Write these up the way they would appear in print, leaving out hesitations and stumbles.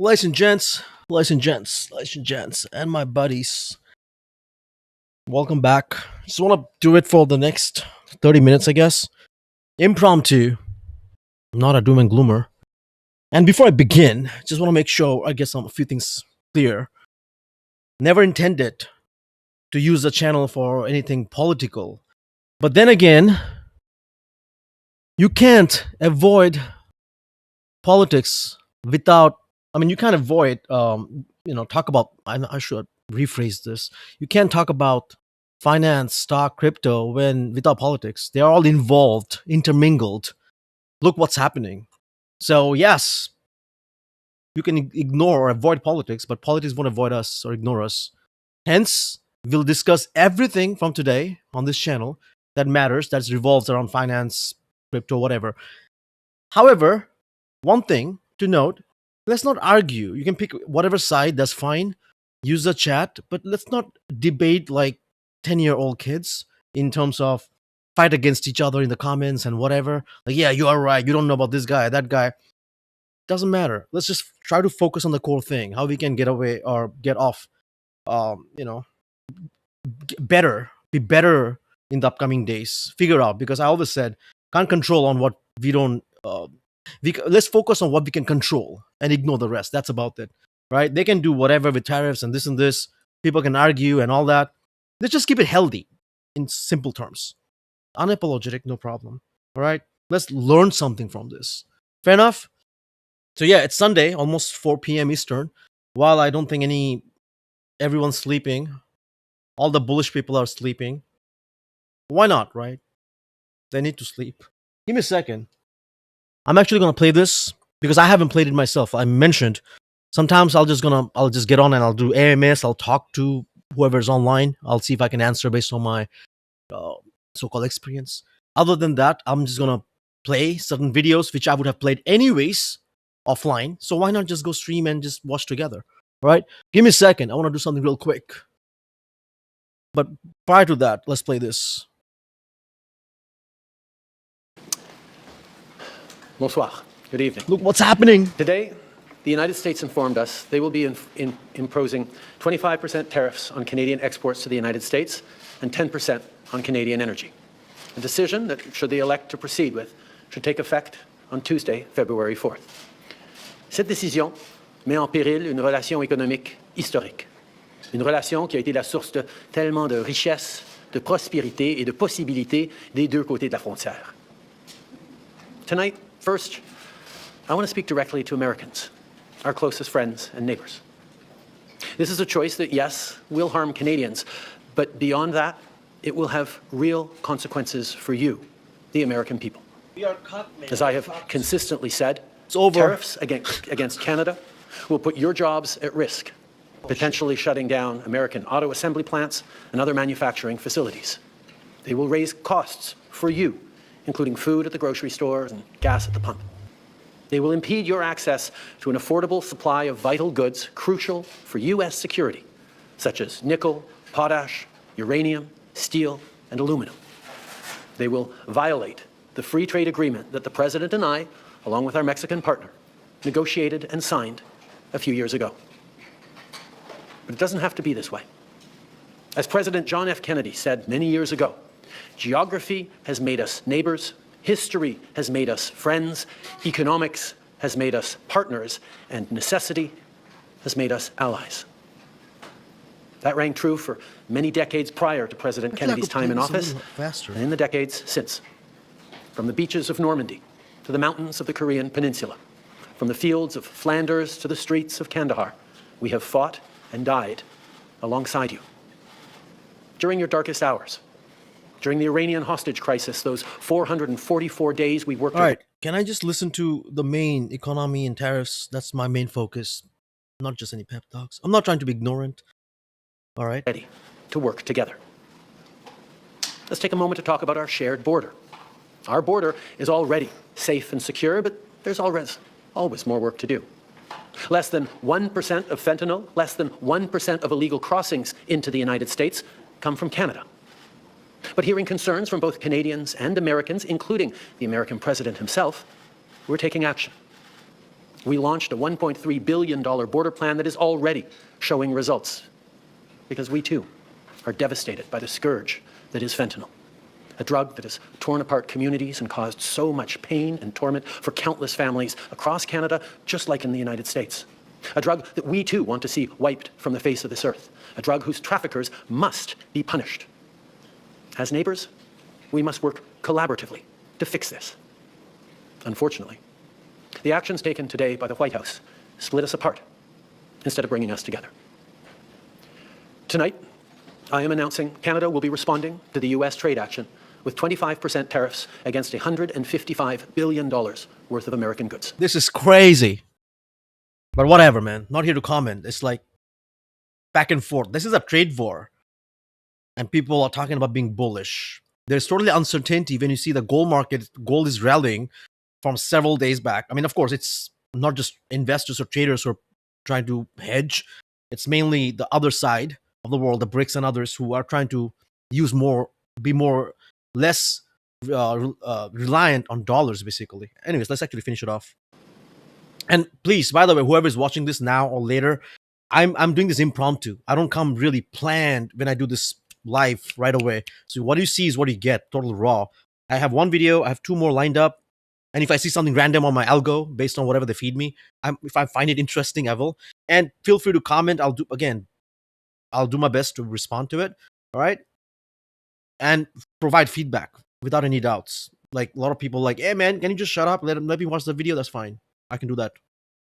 Ladies and gents, and my buddies, welcome back. Just want to do it for the next 30 minutes, I guess. Impromptu, not a doom and gloomer. And before I begin, just want to make sure I get a few things clear. Never intended to use the channel for anything political. But then again, you can't avoid politics without, you can't avoid, talk about, I should rephrase this. You can't talk about finance, stock, crypto when without politics. They are all involved, intermingled. Look what's happening. So, yes, you can ignore or avoid politics, but politics won't avoid us or ignore us. Hence, we'll discuss everything from today on this channel that matters, that revolves around finance, crypto, whatever. However, one thing to note, let's not argue. You can pick whatever side, that's fine. Use the chat, but let's not debate like 10-year-old kids in terms of fight against each other in the comments and whatever. Like, yeah, you are right. You don't know about this guy, that guy. Doesn't matter. Let's just try to focus on the core thing, how we can get away or get off, be better in the upcoming days. Figure out, because I always said, can't control on what we don't. Let's focus on what we can control and ignore the rest. That's about it, right? They can do whatever with tariffs and this and this. People can argue and all that. Let's just keep it healthy in simple terms. Unapologetic, no problem. All right? Let's learn something from this. Fair enough? So yeah, it's Sunday, almost 4 p.m. Eastern. While I don't think everyone's sleeping, all the bullish people are sleeping. Why not, right? They need to sleep. Give me a second. I'm actually gonna play this because I haven't played it myself. I mentioned sometimes I'll just get on and I'll do AMS. I'll talk to whoever's online. I'll see if I can answer based on my so-called experience. Other than that, I'm just gonna play certain videos which I would have played anyways offline. So why not just go stream and just watch together? All right? Give me a second. I want to do something real quick. But prior to that, let's play this. Bonsoir. Good evening. Look what's happening. Today, the United States informed us they will be imposing 25% tariffs on Canadian exports to the United States and 10% on Canadian energy. A decision that, should they elect to proceed with, should take effect on Tuesday, February 4th. Cette décision met en péril une relation économique historique. Une relation qui a été la source de tellement de richesses, de prospérité et de possibilités des deux côtés de la frontière. Tonight, first, I want to speak directly to Americans, our closest friends and neighbors. This is a choice that, yes, will harm Canadians, but beyond that, it will have real consequences for you, the American people. As I have consistently said, tariffs against Canada will put your jobs at risk, potentially shutting down American auto assembly plants and other manufacturing facilities. They will raise costs for you, including food at the grocery store and gas at the pump. They will impede your access to an affordable supply of vital goods crucial for U.S. security, such as nickel, potash, uranium, steel, and aluminum. They will violate the free trade agreement that the President and I, along with our Mexican partner, negotiated and signed a few years ago. But it doesn't have to be this way. As President John F. Kennedy said many years ago, geography has made us neighbors, history has made us friends, economics has made us partners, and necessity has made us allies. That rang true for many decades prior to President Kennedy's time in office, and in the decades since. From the beaches of Normandy to the mountains of the Korean Peninsula, from the fields of Flanders to the streets of Kandahar, we have fought and died alongside you. During your darkest hours, during the Iranian hostage crisis, those 444 days we worked... All right, can I just listen to the main economy and tariffs? That's my main focus, not just any pep talks. I'm not trying to be ignorant. All right. Ready to work together. Let's take a moment to talk about our shared border. Our border is already safe and secure, but there's always more work to do. Less than 1% of fentanyl, less than 1% of illegal crossings into the United States come from Canada. But hearing concerns from both Canadians and Americans, including the American president himself, we're taking action. We launched a $1.3 billion border plan that is already showing results, because we too are devastated by the scourge that is fentanyl, a drug that has torn apart communities and caused so much pain and torment for countless families across Canada, just like in the United States. A drug that we too want to see wiped from the face of this earth. A drug whose traffickers must be punished. As neighbors, we must work collaboratively to fix this. Unfortunately, the actions taken today by the White House split us apart instead of bringing us together. Tonight, I am announcing Canada will be responding to the US trade action with 25% tariffs against $155 billion worth of American goods. This is crazy. But whatever, man. Not here to comment. It's like back and forth. This is a trade war. And people are talking about being bullish. There's totally uncertainty when you see the gold market. Gold is rallying from several days back. I mean, of course, it's not just investors or traders who are trying to hedge. It's mainly the other side of the world, the BRICS and others, who are trying to use more, be more, less reliant on dollars, basically. Anyways, let's actually finish it off. And please, by the way, whoever is watching this now or later, I'm doing this impromptu. I don't come really planned when I do this live right away. So what you see is what you get, total raw. I have one video, I have two more lined up. And if I see something random on my algo based on whatever they feed me, if I find it interesting, I will. And feel free to comment. I'll do my best to respond to it. All right. And provide feedback without any doubts. Like a lot of people like, hey man, can you just shut up? Let me watch the video. That's fine. I can do that.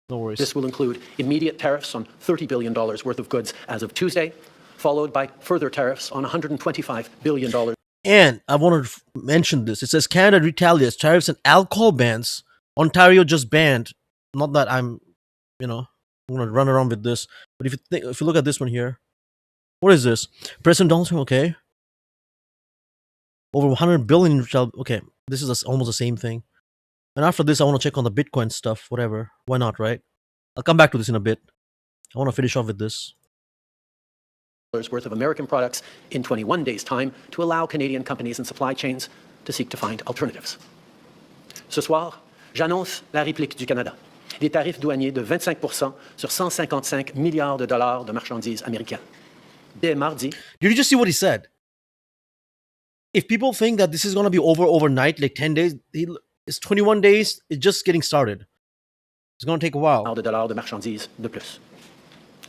No worries. This will include immediate tariffs on $30 billion worth of goods as of Tuesday, followed by further tariffs on $125 billion. And I want to mention this. It says Canada retaliates tariffs and alcohol bans. Ontario just banned. Not that I'm going to run around with this. But if you look at this one here, what is this? President Donald Trump, okay. Over 100 billion. Okay, this is almost the same thing. And after this, I want to check on the Bitcoin stuff, whatever. Why not, right? I'll come back to this in a bit. I want to finish off with this. Worth of American products in 21 days' time to allow Canadian companies and supply chains to seek to find alternatives. Ce soir, j'annonce la réplique du Canada. Des tarifs douaniers de 25% sur 155 milliards de dollars de marchandises américaines. Dès mardi. Did you just see what he said? If people think that this is going to be overnight, like 10 days, it's 21 days, it's just getting started. It's going to take a while. De dollars de marchandises de plus.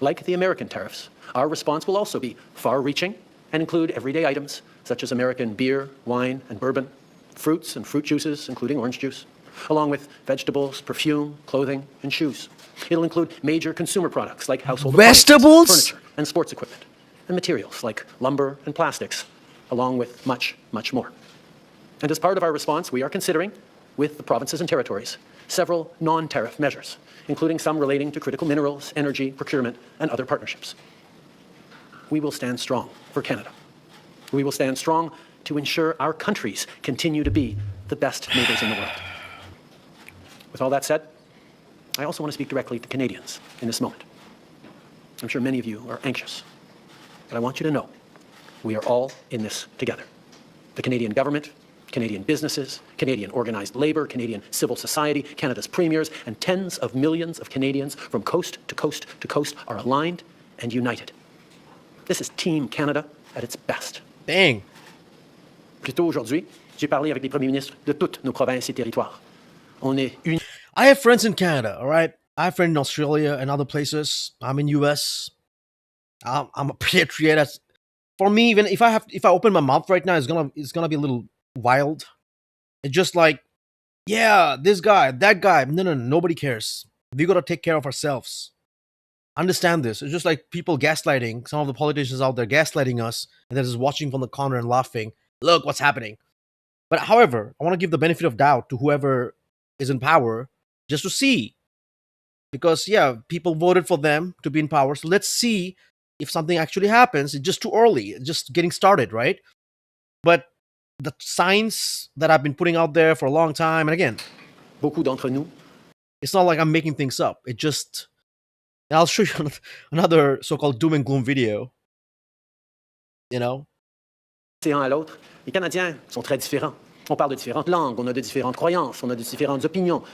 Like the American tariffs, our response will also be far-reaching and include everyday items such as American beer, wine, and bourbon, fruits and fruit juices, including orange juice, along with vegetables, perfume, clothing, and shoes. It'll include major consumer products like household vegetables, furniture, and sports equipment, and materials like lumber and plastics, along with much, much more. And as part of our response, we are considering, with the provinces and territories, several non-tariff measures, including some relating to critical minerals, energy, procurement, and other partnerships. We will stand strong for Canada. We will stand strong to ensure our countries continue to be the best neighbors in the world. With all that said, I also want to speak directly to Canadians in this moment. I'm sure many of you are anxious, but I want you to know we are all in this together. The Canadian government, Canadian businesses, Canadian organized labor, Canadian civil society, Canada's premiers, and tens of millions of Canadians from coast to coast to coast are aligned and united. This is Team Canada at its best. Dang. Plus tôt aujourd'hui, j'ai parlé avec les premiers ministres de toutes nos provinces et territoires. On est unis. I have friends in Canada, all right? I have friends in Australia and other places. I'm in US. I'm a patriot. For me, even if I open my mouth right now, it's gonna be a little wild. It's just like, yeah, this guy, that guy. No, nobody cares. We gotta take care of ourselves. Understand this. It's just like people gaslighting. Some of the politicians out there gaslighting us, and they're just watching from the corner and laughing. Look what's happening. But however, I want to give the benefit of doubt to whoever is in power, just to see. Because yeah, people voted for them to be in power. So let's see if something actually happens. It's just too early. It's just getting started, right? But the signs that I've been putting out there for a long time, and again, beaucoup d'entre nous, it's not like I'm making things up. It just, I'll show you another so-called doom and gloom video. You know? Un à l'autre, les Canadiens sont très différents. On parle de différentes langues, on a de différentes croyances, on a de différentes opinions,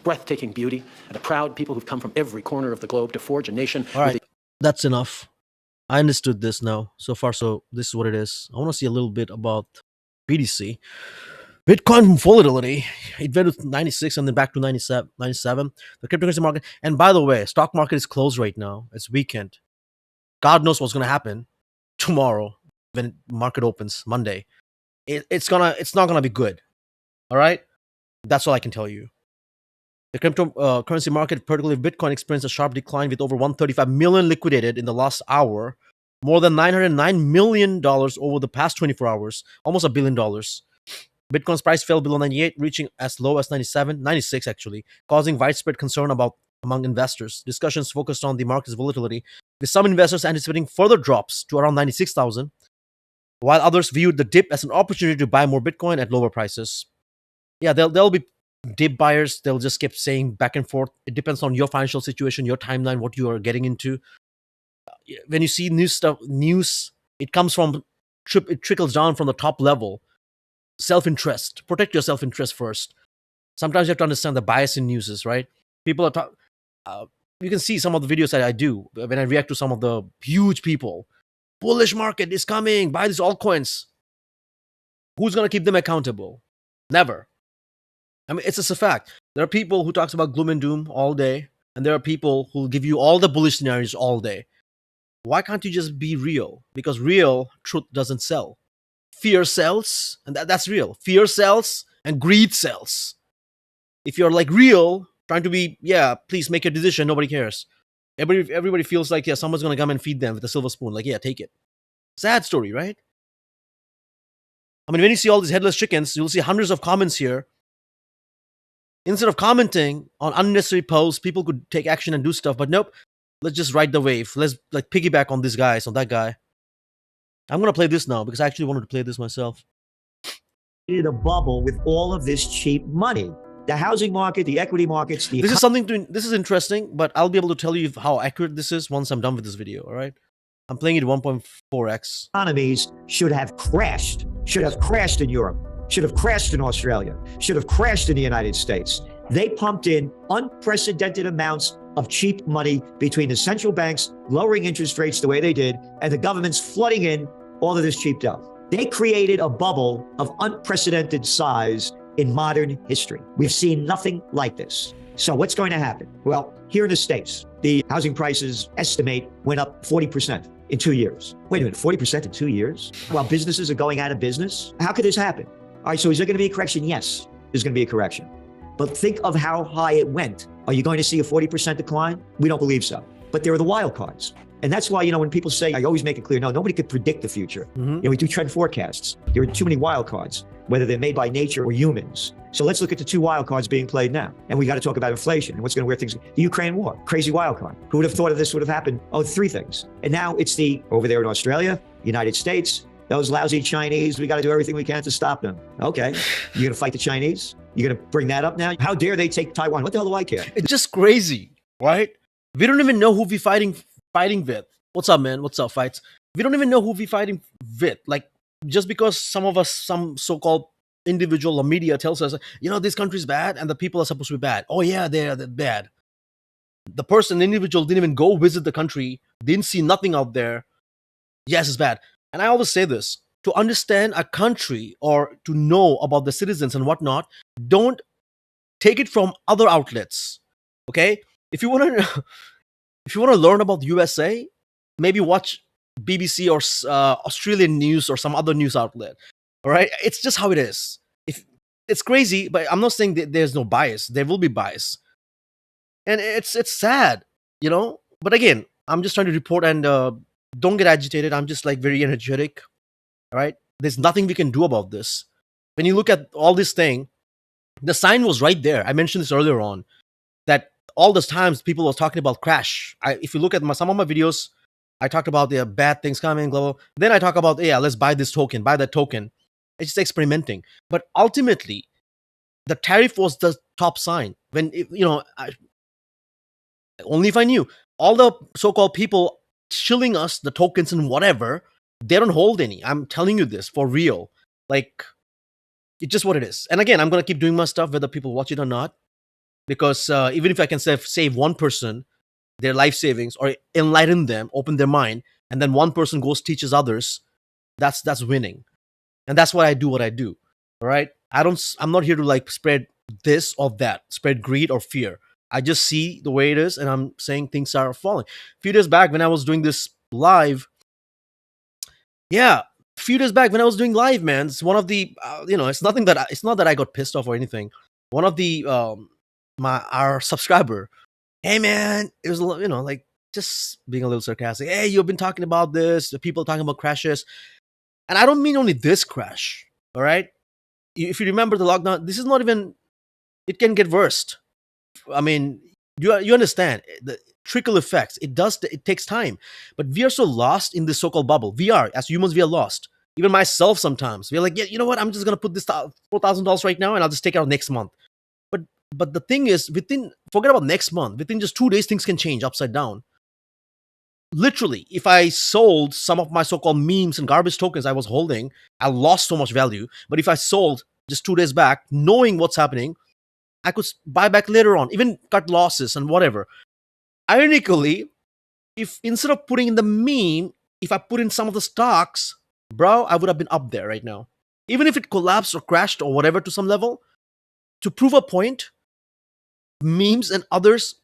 breathtaking beauty and a proud people who've come from every corner of the globe to forge a nation. All right, that's enough. I understood this now. So far, so this is what it is. I want to see a little bit about BTC. Bitcoin volatility, it went to 96 and then back to 97. The cryptocurrency market, and by the way, stock market is closed right now. It's weekend. God knows what's going to happen tomorrow when market opens Monday. It's not gonna be good. All right, that's all I can tell you. The cryptocurrency market, particularly Bitcoin, experienced a sharp decline with over 135 million liquidated in the last hour, more than $909 million over the past 24 hours, almost $1 billion. Bitcoin's price fell below 98, reaching as low as 96 actually, causing widespread concern among investors. Discussions focused on the market's volatility, with some investors anticipating further drops to around 96,000, while others viewed the dip as an opportunity to buy more Bitcoin at lower prices. Yeah, there'll be dip buyers. They'll just keep saying back and forth. It depends on your financial situation, your timeline, what you are getting into. When you see news, it comes from, it trickles down from the top level. Self-interest. Protect your self-interest first. Sometimes you have to understand the bias in news, right? People are you can see some of the videos that I do when I react to some of the huge people. Bullish market is coming. Buy these altcoins. Who's going to keep them accountable? Never. I mean, it's just a fact. There are people who talks about gloom and doom all day, and there are people who will give you all the bullish scenarios all day. Why can't you just be real? Because real truth doesn't sell. Fear sells, and that's real. Fear sells, and greed sells. If you're like real, trying to be, yeah, please make a decision, nobody cares. Everybody feels like, yeah, someone's going to come and feed them with a silver spoon. Like, yeah, take it. Sad story, right? I mean, when you see all these headless chickens, you'll see hundreds of comments here. Instead of commenting on unnecessary posts, people could take action and do stuff. But nope, let's just ride the wave. Let's like piggyback on these guys, on that guy. I'm going to play this now because I actually wanted to play this myself. In a bubble with all of this cheap money. The housing market, the equity markets, this is interesting, but I'll be able to tell you how accurate this is once I'm done with this video, all right? I'm playing it 1.4x. Economies should have crashed in Europe, should have crashed in Australia, should have crashed in the United States. They pumped in unprecedented amounts of cheap money between the central banks lowering interest rates the way they did, and the governments flooding in all of this cheap stuff. They created a bubble of unprecedented size in modern history. We've seen nothing like this. So what's going to happen? Well, here in the States, the housing prices estimate went up 40% in 2 years. Wait a minute, 40% in 2 years? While businesses are going out of business? How could this happen? All right, so is there going to be a correction? Yes, there's going to be a correction. But think of how high it went. Are you going to see a 40% decline? We don't believe so. But there are the wild cards. And that's why, when people say, I always make it clear, no, nobody could predict the future. We do trend forecasts. There are too many wild cards, whether they're made by nature or humans. So let's look at the two wild cards being played now. And we got to talk about inflation and what's going to wear things. The Ukraine war, crazy wild card. Who would have thought of this would have happened? Oh, three things. And now it's over there in Australia, United States, those lousy Chinese, we got to do everything we can to stop them. Okay, you're going to fight the Chinese? You're going to bring that up now? How dare they take Taiwan? What the hell do I care? It's just crazy, right? We don't even know who we're fighting with. What's up, man? What's up, fights? We don't even know who we're fighting with. Like, just because some so-called individual or media tells us, this country's bad and the people are supposed to be bad. Oh yeah, they're bad. The individual didn't even go visit the country, didn't see nothing out there. Yes, it's bad. And I always say this, to understand a country or to know about the citizens and whatnot, don't take it from other outlets. Okay? If you want to learn about the USA, maybe watch BBC or Australian news or some other news outlet. All right? It's just how it is. It's crazy, but I'm not saying that there's no bias. There will be bias. And it's sad, But again, I'm just trying to report and don't get agitated. I'm just like very energetic. All right? There's nothing we can do about this. When you look at all this thing, the sign was right there. I mentioned this earlier on, that all those times people were talking about crash. If you look at some of my videos, I talked about the bad things coming, blah, blah. Then I talk about, let's buy this token, buy that token. It's just experimenting. But ultimately, the tariff was the top sign. When, only if I knew. All the so-called people shilling us the tokens and whatever, they don't hold any. I'm telling you this for real. Like, it's just what it is. And again, I'm going to keep doing my stuff, whether people watch it or not. because even if I can save one person their life savings or enlighten them, open their mind, and then one person goes teaches others, that's winning. And that's why I do what I do. All right, I'm not here to like spread this or that, spread greed or fear. I just see the way it is, and I'm saying things are falling. A few days back when I was doing this live, yeah, a few days back when I was doing live, man, it's one of the it's nothing that it's not that I got pissed off or anything. One of the our subscriber, hey man, it was like just being a little sarcastic. Hey, you've been talking about this, the people talking about crashes, and I don't mean only this crash. All right, if you remember the lockdown, this is not even. It can get worse. I mean, you understand the trickle effects. It takes time, but we are so lost in this so-called bubble. We are, as humans, we are lost. Even myself, sometimes we're like, yeah, you know what? I'm just gonna put this $4,000 right now, and I'll just take it out next month. But the thing is, forget about next month. Within just 2 days, things can change upside down. Literally, if I sold some of my so-called memes and garbage tokens I was holding, I lost so much value. But if I sold just 2 days back, knowing what's happening, I could buy back later on, even cut losses and whatever. Ironically, if instead of putting in the meme, if I put in some of the stocks, bro, I would have been up there right now. Even if it collapsed or crashed or whatever to some level, to prove a point, memes and others,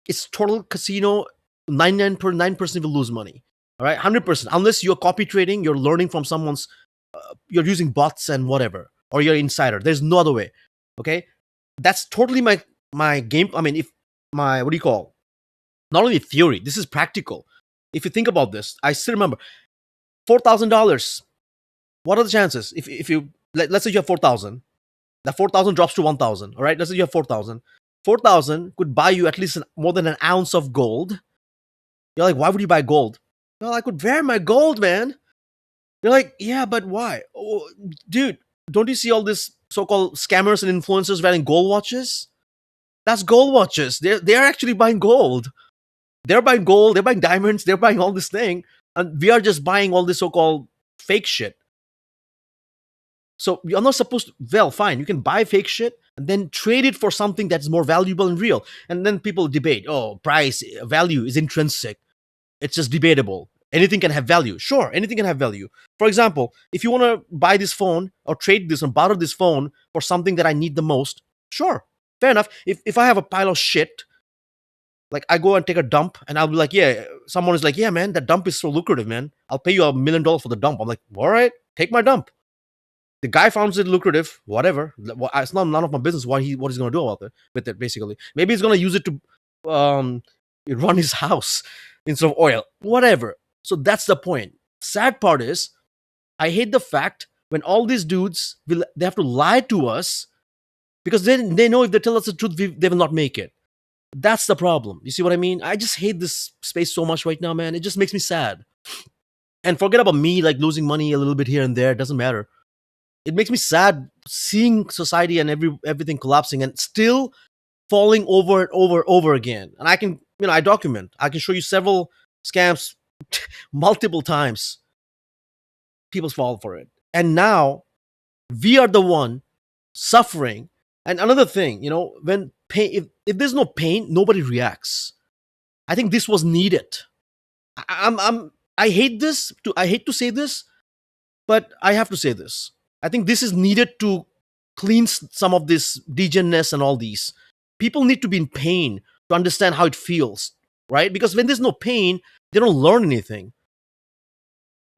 it's total casino. 99% will lose money. All right, 100%. Unless you're copy trading, you're learning from someone's, you're using bots and whatever, or you're insider. There's no other way. Okay, that's totally my game. I mean, if my what do you call? Not only theory, this is practical. If you think about this, I still remember $4,000. What are the chances? If you let's say you have 4,000, that 4,000 drops to 1,000. All right, let's say you have 4,000. 4,000 could buy you at least more than an ounce of gold. You're like, why would you buy gold? Well, I could wear my gold, man. You're like, yeah, but why? Oh, dude, don't you see all this so-called scammers and influencers wearing gold watches? That's gold watches. They're actually buying gold. They're buying gold. They're buying diamonds. They're buying all this thing, and we are just buying all this so-called fake shit. So you're not supposed to. Well, fine. You can buy fake shit and then trade it for something that's more valuable and real. And then people debate. Oh, price value is intrinsic. It's just debatable. Anything can have value. Sure, anything can have value. For example, if you want to buy this phone or trade this and borrow this phone for something that I need the most, sure, fair enough. If I have a pile of shit, like I go and take a dump and I'll be like, yeah, someone is like, yeah, man, that dump is so lucrative, man. I'll pay you $1 million for the dump. I'm like, all right, take my dump. The guy finds it lucrative, whatever. It's not none of my business what he's going to do about it with it. Basically, maybe he's going to use it to run his house instead of oil, whatever. So that's the point. Sad part is, I hate the fact when all these dudes they have to lie to us because they know if they tell us the truth, they will not make it. That's the problem. You see what I mean? I just hate this space so much right now, man. It just makes me sad. And forget about me like losing money a little bit here and there. It doesn't matter. It makes me sad seeing society and everything collapsing and still falling over and over again. And I can, I document. I can show you several scams multiple times. People fall for it. And now we are the one suffering. And another thing, when pain, if there's no pain, nobody reacts. I think this was needed. I hate this. I hate to say this, but I have to say this. I think this is needed to clean some of this degenerness and all these. People need to be in pain to understand how it feels, right? Because when there's no pain, they don't learn anything.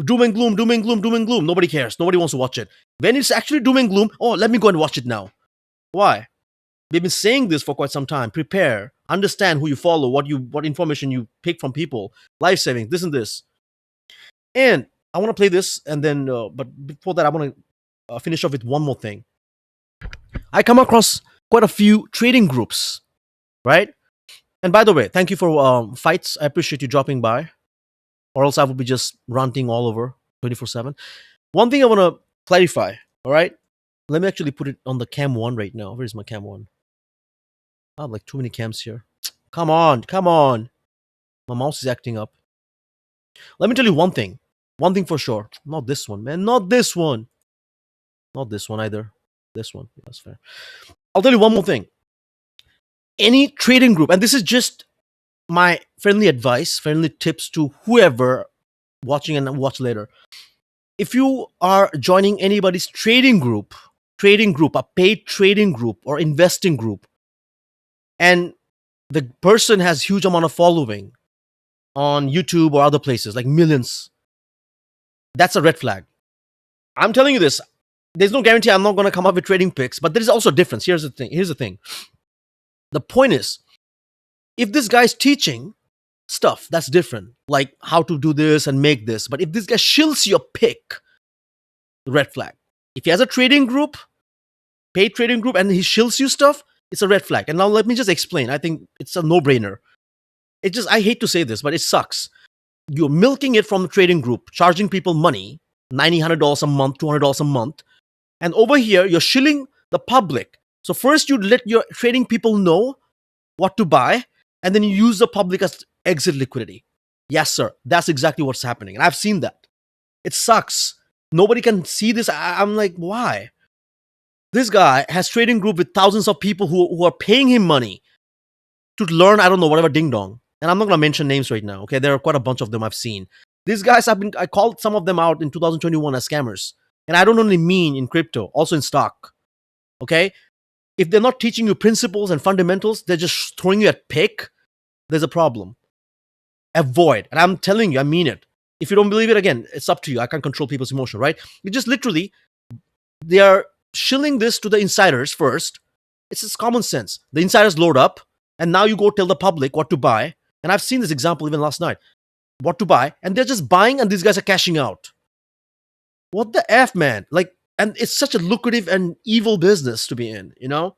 Doom and gloom, doom and gloom, doom and gloom. Nobody cares. Nobody wants to watch it. When it's actually doom and gloom, oh, let me go and watch it now. Why? We've been saying this for quite some time. Prepare, understand who you follow, what information you pick from people, life saving, this and this. And I want to play this, and then, but before that, I want to finish off with one more thing. I come across quite a few trading groups, right? And by the way, thank you for fights. I appreciate you dropping by, or else I would be just ranting all over 24/7. One thing I want to clarify, all right? Let me actually put it on the cam 1 right now. Where's my cam 1? I have like too many cams here. Come on. My mouse is acting up. Let me tell you one thing. One thing for sure. Not this one, man. Not this one. Not this one either. This one. That's fair. I'll tell you one more thing. any trading group, and this is just my friendly advice, friendly tips to whoever watching and watch later. If you are joining anybody's trading group, a paid trading group or investing group, and the person has huge amount of following on YouTube or other places, like millions, that's a red flag. I'm telling you this. There's no guarantee I'm not going to come up with trading picks, but there is also a difference. Here's the thing. The point is, if this guy's teaching stuff, that's different, like how to do this and make this. But if this guy shills your pick, red flag. If he has a trading group, paid trading group, and he shills you stuff, it's a red flag. And now let me just explain. I think it's a no-brainer. I hate to say this, but it sucks. You're milking it from the trading group, charging people money, $90, $100 a month, $200 a month. And over here, you're shilling the public. So first you let your trading people know what to buy, and then you use the public as exit liquidity. Yes, sir. That's exactly what's happening. And I've seen that. It sucks. Nobody can see this. I'm like, why? This guy has trading group with thousands of people who are paying him money to learn, I don't know, whatever ding dong. And I'm not going to mention names right now. Okay, there are quite a bunch of them I've seen. These guys, I called some of them out in 2021 as scammers. And I don't only mean in crypto, also in stock. Okay? If they're not teaching you principles and fundamentals, they're just throwing you at pick, there's a problem. Avoid. And I'm telling you, I mean it. If you don't believe it, again, it's up to you. I can't control people's emotion, right? You just literally, they are shilling this to the insiders first. It's just common sense. The insiders load up, and now you go tell the public what to buy. And I've seen this example even last night. What to buy, and they're just buying, and these guys are cashing out. What the F, man? Like, and it's such a lucrative and evil business to be in, you know?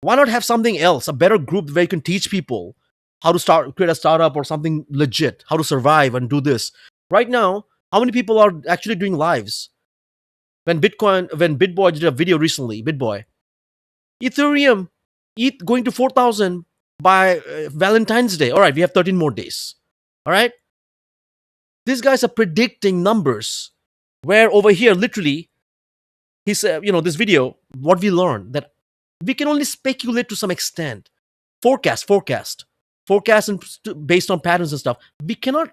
Why not have something else, a better group where you can teach people how to create a startup or something legit, how to survive and do this? Right now, how many people are actually doing lives? When BitBoy did a video recently, BitBoy, Ethereum, ETH going to 4,000 by Valentine's Day. All right, we have 13 more days. All right? These guys are predicting numbers where over here, literally, he said, this video, what we learned, that we can only speculate to some extent. Forecast and based on patterns and stuff. We cannot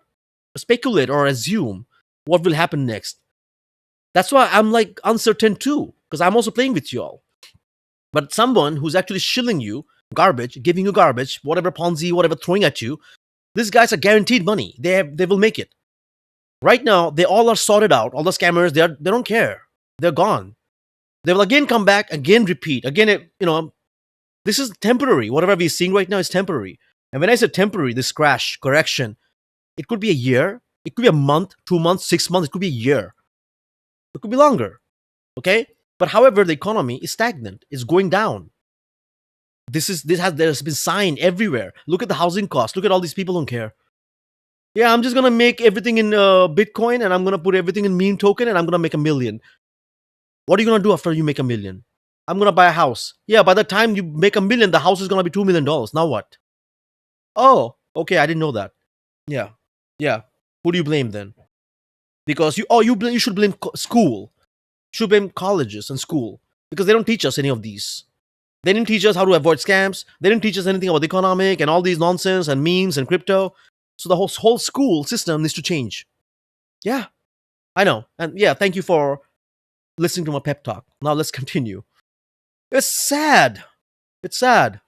speculate or assume what will happen next. That's why I'm like uncertain too, because I'm also playing with y'all. But someone who's actually shilling you garbage, giving you garbage, whatever Ponzi, whatever throwing at you, these guys are guaranteed money. They will make it. Right now, they all are sorted out. All the scammers, they don't care. They're gone. They will again come back, again repeat. Again, this is temporary. Whatever we're seeing right now is temporary. And when I say temporary, this correction, it could be a year. It could be a month, 2 months, 6 months. It could be a year. It could be longer. Okay? But however, the economy is stagnant. It's going down. There's been sign everywhere. Look at the housing cost. Look at all these people who don't care. Yeah, I'm just going to make everything in Bitcoin, and I'm going to put everything in meme token, and I'm going to make $1 million. What are you going to do after you make $1 million? I'm going to buy a house. Yeah, by the time you make $1 million, the house is going to be $2 million. Now what? Oh, okay, I didn't know that. Yeah. Who do you blame then? Because you should blame school. You should blame colleges and school. Because they don't teach us any of these. They didn't teach us how to avoid scams. They didn't teach us anything about the economic and all these nonsense and memes and crypto. So the whole school system needs to change. Yeah, I know. And yeah, thank you for listening to my pep talk. Now let's continue. It's sad. It's sad.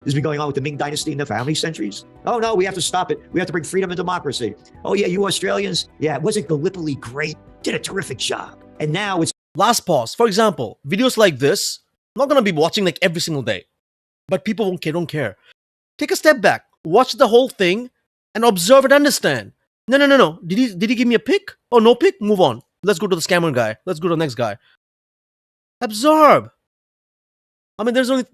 This has been going on with the Ming Dynasty and the family centuries. Oh, no, we have to stop it. We have to bring freedom and democracy. Oh, yeah, you Australians. Yeah, wasn't Gallipoli great? Did a terrific job. And now it's... Last pause. For example, videos like this, I'm not going to be watching like every single day. But people don't care. Take a step back. Watch the whole thing and observe and understand. No. Did he give me a pick? Oh, no pick? Move on. Let's go to the scammer guy. Let's go to the next guy. Absorb. I mean, there's only,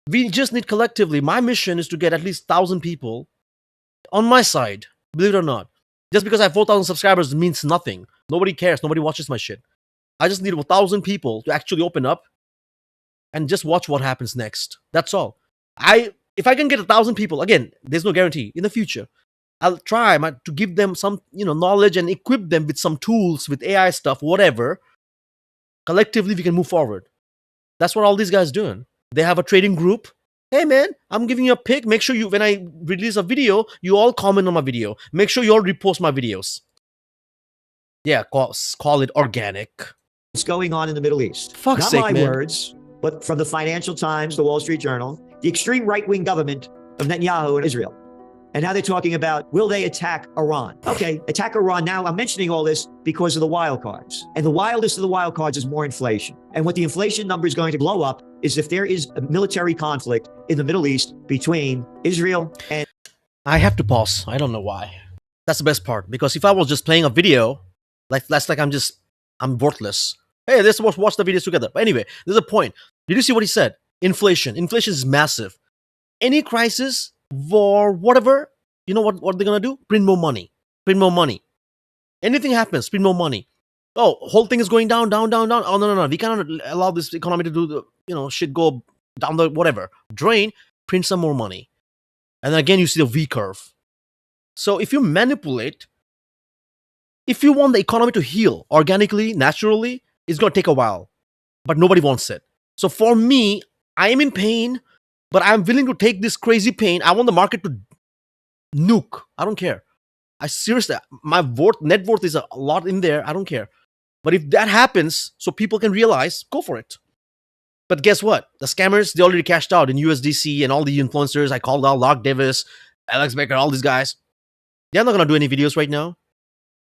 we just need collectively. My mission is to get at least 1,000 people on my side. Believe it or not. Just because I have 4,000 subscribers means nothing. Nobody cares. Nobody watches my shit. I just need 1,000 people to actually open up and just watch what happens next. That's all. If I can get 1,000 people, again, there's no guarantee in the future. I'll try to give them some, knowledge and equip them with some tools, with AI stuff, whatever. Collectively, we can move forward. That's what all these guys doing. They have a trading group. Hey man, I'm giving you a pick. Make sure you, when I release a video, you all comment on my video. Make sure you all repost my videos. Yeah, call it organic. What's going on in the Middle East? Fuck's Not sake, my man. words, but from the Financial Times, the Wall Street Journal, the extreme right-wing government of Netanyahu in Israel. And now they're talking about, will they attack Iran? Okay, attack Iran. Now, I'm mentioning all this because of the wild cards. And the wildest of the wild cards is more inflation. And what the inflation number is going to blow up is if there is a military conflict in the Middle East between Israel and... I have to pause. I don't know why. That's the best part. Because if I was just playing a video, that's like I'm worthless. Hey, let's watch the videos together. But anyway, there's a point. Did you see what he said? Inflation. Inflation is massive. Any crisis, war, whatever, you know what they're going to do? Print more money. Print more money. Anything happens, print more money. Oh, whole thing is going down, down, down, down. Oh, no. We cannot allow this economy to do the, shit go down the whatever. Drain, print some more money. And then again, you see the V curve. So if you manipulate, if you want the economy to heal organically, naturally, it's going to take a while. But nobody wants it. So for me, I am in pain, but I'm willing to take this crazy pain. I want the market to nuke. I don't care. I seriously, my net worth is a lot in there. I don't care. But if that happens, so people can realize, go for it. But guess what? The scammers, they already cashed out in USDC and all the influencers. I called out Lark Davis, Alex Becker, all these guys. They're not going to do any videos right now.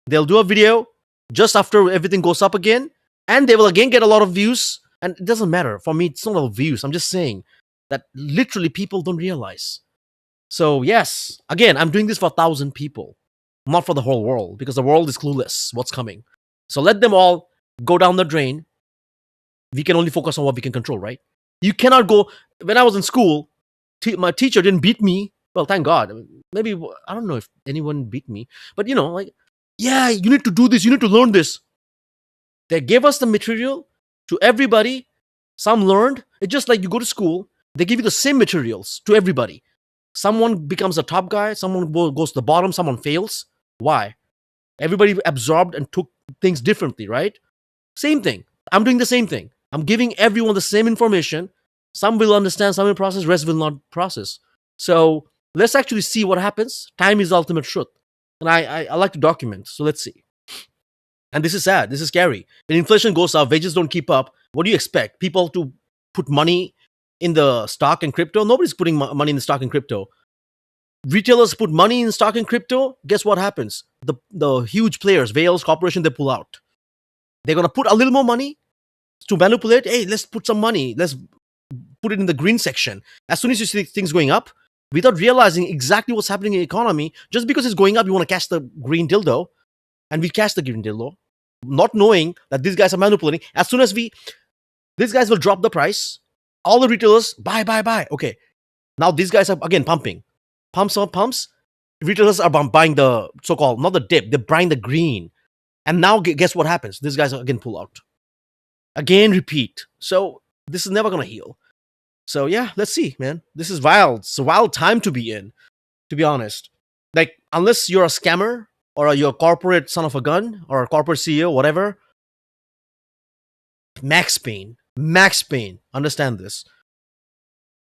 They'll do a video just after everything goes up again. And they will again get a lot of views. And it doesn't matter. For me, it's not about views. I'm just saying that literally people don't realize. So yes, again, I'm doing this for 1,000 people. Not for the whole world. Because the world is clueless what's coming. So let them all go down the drain. We can only focus on what we can control, right? You cannot go... When I was in school, my teacher didn't beat me. Well, thank God. Maybe, I don't know if anyone beat me. But, yeah, you need to do this. You need to learn this. They gave us the material to everybody. Some learned. It's just like you go to school. They give you the same materials to everybody. Someone becomes a top guy. Someone goes to the bottom. Someone fails. Why? Everybody absorbed and took things differently, right? Same thing. I'm doing the same thing. I'm giving everyone the same information. Some will understand, some will process, rest will not process. So let's actually see what happens. Time is the ultimate truth. And I like to document. So let's see. And this is sad. This is scary. When inflation goes up, wages don't keep up. What do you expect? People to put money in the stock and crypto? Nobody's putting money in the stock and crypto. Retailers put money in stock and crypto. Guess what happens? The huge players, Wales Corporation, they pull out. They're going to put a little more money to manipulate. Hey, let's put some money. Let's put it in the green section. As soon as you see things going up, without realizing exactly what's happening in the economy, just because it's going up, you want to catch the green dildo. And we catch the green dildo, not knowing that these guys are manipulating. As soon as these guys will drop the price, all the retailers, buy. Okay. Now these guys are, again, pumping. Pumps. Retailers are buying the so-called, not the dip, they're buying the green. And now guess what happens? These guys again pull out. Again, repeat. So this is never going to heal. So yeah, let's see, man. This is wild. It's a wild time to be in, to be honest. Like, unless you're a scammer or you're a corporate son of a gun or a corporate CEO, whatever, max pain. Understand this.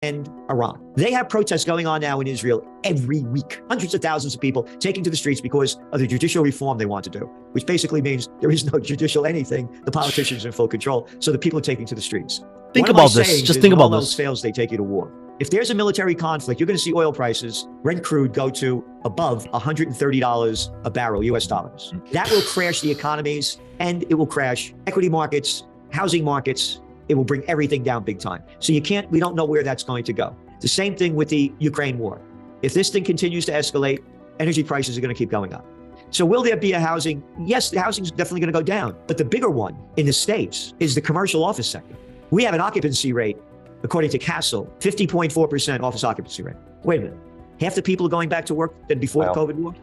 And Iran. They have protests going on now in Israel every week. Hundreds of thousands of people taking to the streets because of the judicial reform they want to do, which basically means there is no judicial anything. The politicians are in full control. So the people are taking to the streets. Think about this. Just think about this. Fails, they take you to war. If there's a military conflict, you're going to see oil prices, Brent crude, go to above $130 a barrel, US dollars. That will crash the economies and it will crash equity markets, housing markets. It will bring everything down big time. So we don't know where that's going to go. The same thing with the Ukraine war. If this thing continues to escalate, energy prices are going to keep going up. So will there be a housing? Yes, the housing is definitely going to go down. But the bigger one in the States is the commercial office sector. We have an occupancy rate, according to Castle, 50.4% office occupancy rate. Wait a minute. Half the people are going back to work than before the COVID war?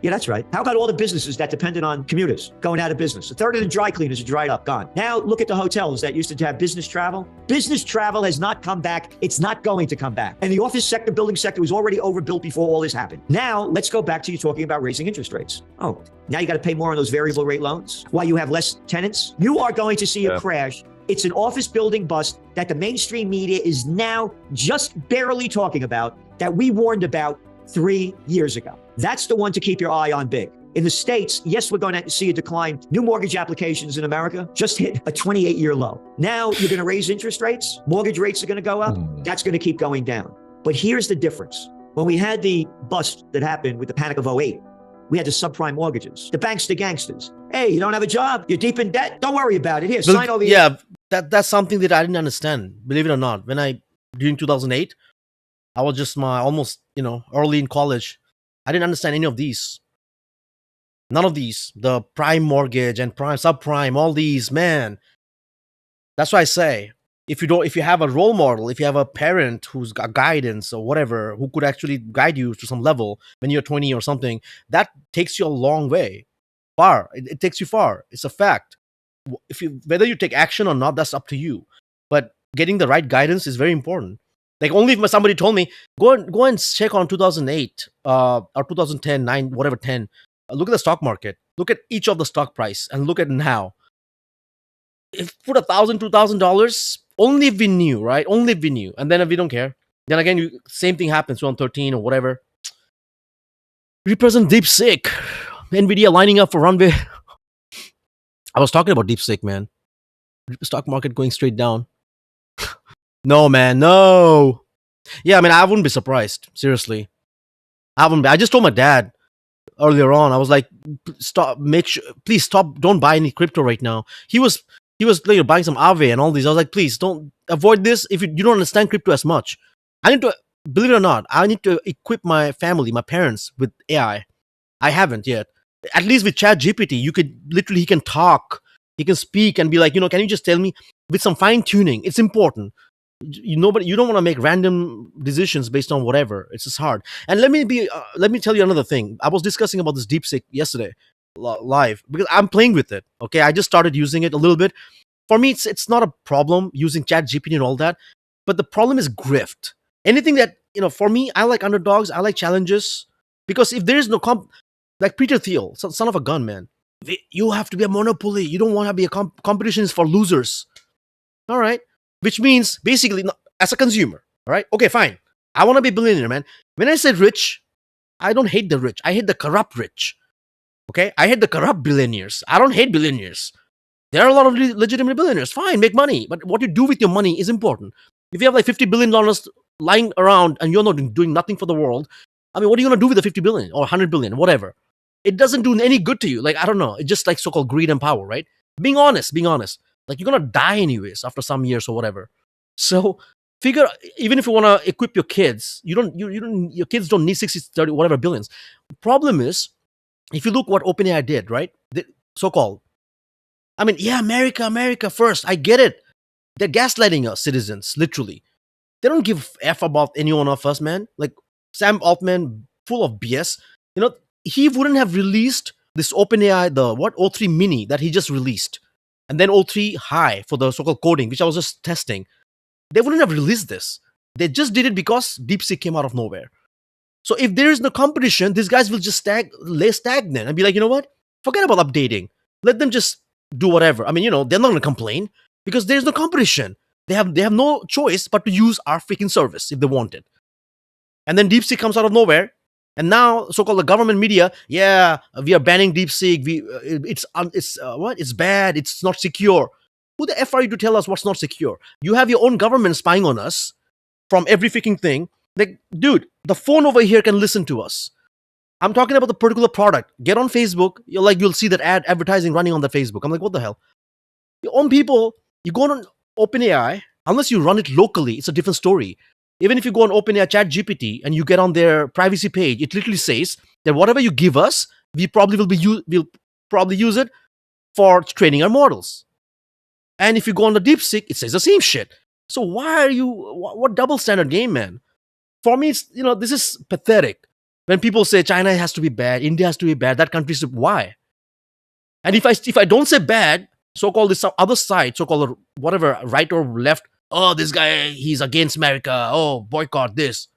Yeah, that's right. How about all the businesses that depended on commuters going out of business? A third of the dry cleaners are dried up, gone. Now look at the hotels that used to have business travel. Business travel has not come back. It's not going to come back. And the office sector, building sector was already overbuilt before all this happened. Now let's go back to you talking about raising interest rates. Oh, now you got to pay more on those variable rate loans while you have less tenants. You are going to see a crash It's an office building bust that the mainstream media is now just barely talking about, that we warned about 3 years ago. That's the one to keep your eye on big. In the States, yes, we're going to see a decline. New mortgage applications in America just hit a 28-year low. Now you're going to raise interest rates. Mortgage rates are going to go up. That's going to keep going down. But here's the difference. When we had the bust that happened with the panic of '08, we had the subprime mortgages, the banks, the gangsters. Hey, you don't have a job, you're deep in debt, don't worry about it. Here, sign over here. Yeah, that's something that I didn't understand, believe it or not. During 2008, I was just almost, early in college. I didn't understand any of these. None of these. The prime mortgage and prime, subprime, all these, man. That's why I say, if you have a role model, if you have a parent who's got guidance or whatever, who could actually guide you to some level when you're 20 or something, that takes you a long way. Far. It takes you far. It's a fact. Whether you take action or not, that's up to you. But getting the right guidance is very important. Like, only if somebody told me, go and check on 2008 or 2010, 9, whatever, 10. Look at the stock market. Look at each of the stock price and look at now. If put $1,000, $2,000, only if we knew, right? Only if we knew. And then if we don't care, then again, same thing happens 2013 or whatever. Represent DeepSeek. NVIDIA lining up for runway. I was talking about DeepSeek, man. Stock market going straight down. No, man, no. Yeah, I mean, I wouldn't be surprised. Seriously. I just told my dad earlier on. I was like, please stop. Don't buy any crypto right now. He was like buying some Aave and all these. I was like, please don't avoid this if you don't understand crypto as much. I need to, believe it or not, I need to equip my family, my parents with AI. I haven't yet. At least with ChatGPT, he can talk, he can speak and be like, can you just tell me with some fine tuning? It's important. But you don't want to make random decisions based on whatever. It's just hard. And let me tell you another thing. I was discussing about this DeepSeek yesterday live because I'm playing with it. Okay, I just started using it a little bit. For me, it's not a problem using ChatGPT and all that, but the problem is grift. Anything that for me, I like underdogs. I like challenges because if there is no like Peter Thiel, son of a gun, man. You have to be a monopoly. You don't want to be a competition is for losers. All right. Which means basically, as a consumer, all right? Okay, fine. I want to be a billionaire, man. When I said rich, I don't hate the rich. I hate the corrupt rich. Okay? I hate the corrupt billionaires. I don't hate billionaires. There are a lot of legitimate billionaires. Fine, make money. But what you do with your money is important. If you have like $50 billion lying around and you're not doing nothing for the world, I mean, what are you going to do with the $50 billion or $100 billion, whatever? It doesn't do any good to you. Like, I don't know. It's just like so-called greed and power, right? Being honest. Like, you're going to die anyways after some years or whatever. So figure, even if you want to equip your kids, your kids don't need 60, 30, whatever billions. Problem is, if you look what OpenAI did, right? So-called. I mean, yeah, America first. I get it. They're gaslighting us, citizens, literally. They don't give F about any one of us, man. Like, Sam Altman, full of BS. He wouldn't have released this OpenAI, the O3 mini that he just released. And then O3 high for the so-called coding, which I was just testing. They wouldn't have released this. They just did it because DeepSeek came out of nowhere. So if there is no competition, these guys will just lay stagnant and be like, you know what? Forget about updating. Let them just do whatever. I mean, they're not going to complain because there's no competition. They have no choice but to use our freaking service if they want it. And then DeepSeek comes out of nowhere. And now, so-called the government media, yeah, we are banning DeepSeek. It's bad. It's not secure. Who the F are you to tell us what's not secure? You have your own government spying on us from every freaking thing. Like, dude, the phone over here can listen to us. I'm talking about the particular product. Get on Facebook. You'll see that advertising running on the Facebook. I'm like, what the hell? Your own people, you go on OpenAI, unless you run it locally, it's a different story. Even if you go on OpenAI ChatGPT and you get on their privacy page, it literally says that whatever you give us, we'll probably use it for training our models. And if you go on the DeepSeek, it says the same shit. So why are you? What double standard game, man? For me, it's this is pathetic. When people say China has to be bad, India has to be bad, that country's why? And if I don't say bad, so-called this other side, so-called whatever right or left. Oh, this guy, he's against America. Oh, boycott this.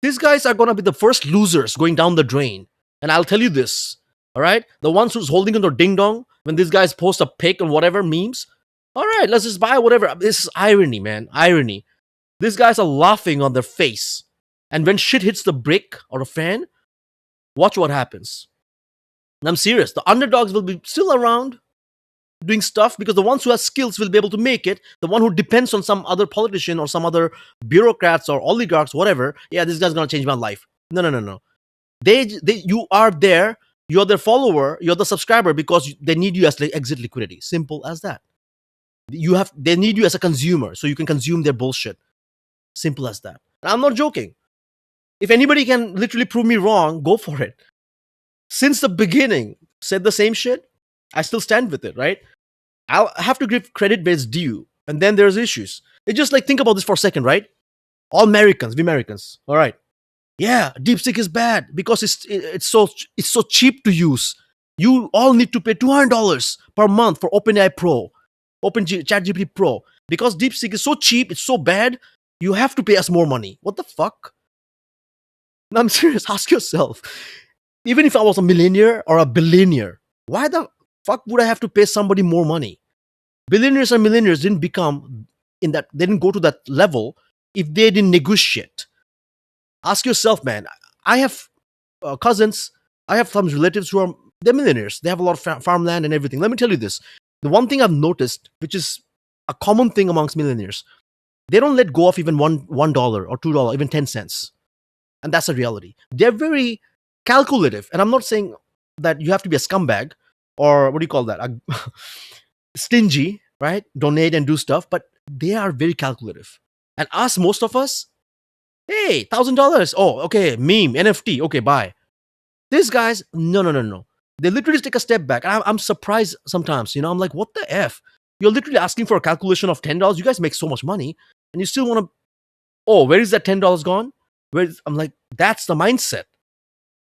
These guys are going to be the first losers going down the drain. And I'll tell you this, all right? The ones who's holding on their ding-dong, when these guys post a pic or whatever, memes, All right, let's just buy whatever. This is irony, man. Irony. These guys are laughing on their face. And when shit hits the brick or a fan, watch what happens. And I'm serious. The underdogs will be still around doing stuff because the ones who have skills will be able to make it. The one who depends on some other politician or some other bureaucrats or oligarchs, whatever, yeah, this guy's gonna change my life. No, no, no, no. You are there. You're their follower. You're the subscriber because they need you as like exit liquidity. Simple as that. They need you as a consumer so you can consume their bullshit. Simple as that. And I'm not joking. If anybody can literally prove me wrong, go for it. Since the beginning, said the same shit. I still stand with it, right? I'll have to give credit where it's due. And then there's issues. It's just like, think about this for a second, right? All Americans, we Americans, all right. Yeah, DeepSeek is bad because it's so cheap to use. You all need to pay $200 per month for OpenAI Pro, ChatGPT Pro. Because DeepSeek is so cheap, it's so bad, you have to pay us more money. What the fuck? No, I'm serious. Ask yourself. Even if I was a millionaire or a billionaire, why the fuck would I have to pay somebody more money? Billionaires and millionaires didn't become they didn't go to that level if they didn't negotiate. Ask yourself, man. I have cousins, I have some relatives who are they're millionaires. They have a lot of farmland and everything. Let me tell you this. The one thing I've noticed, which is a common thing amongst millionaires, they don't let go of even $1 or $2, even 10 cents. And that's a reality. They're very calculative. And I'm not saying that you have to be a scumbag or what do you call that? Stingy, right? Donate and do stuff, but they are very calculative. And us, most of us, hey, $1,000. Oh, okay, meme, NFT, okay, buy. These guys, no. They literally take a step back. And I'm surprised sometimes, I'm like, what the F? You're literally asking for a calculation of $10. You guys make so much money and you still want to, oh, where is that $10 gone? I'm like, that's the mindset.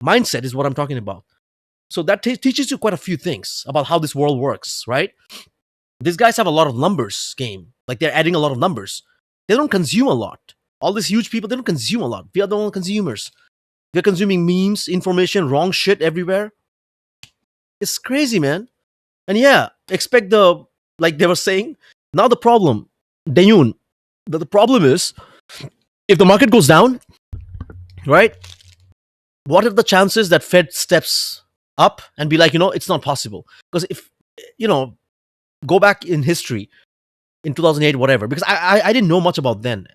Mindset is what I'm talking about. So that teaches you quite a few things about how this world works, right? These guys have a lot of numbers game. Like they're adding a lot of numbers. They don't consume a lot. All these huge people, they don't consume a lot. We are the only consumers. They're consuming memes, information, wrong shit everywhere. It's crazy, man. And yeah, expect like they were saying, now the problem, Dayun, the problem is, if the market goes down, right? What are the chances that Fed steps up and be like, it's not possible? Because if, go back in history, in 2008, whatever, because I didn't know much about then.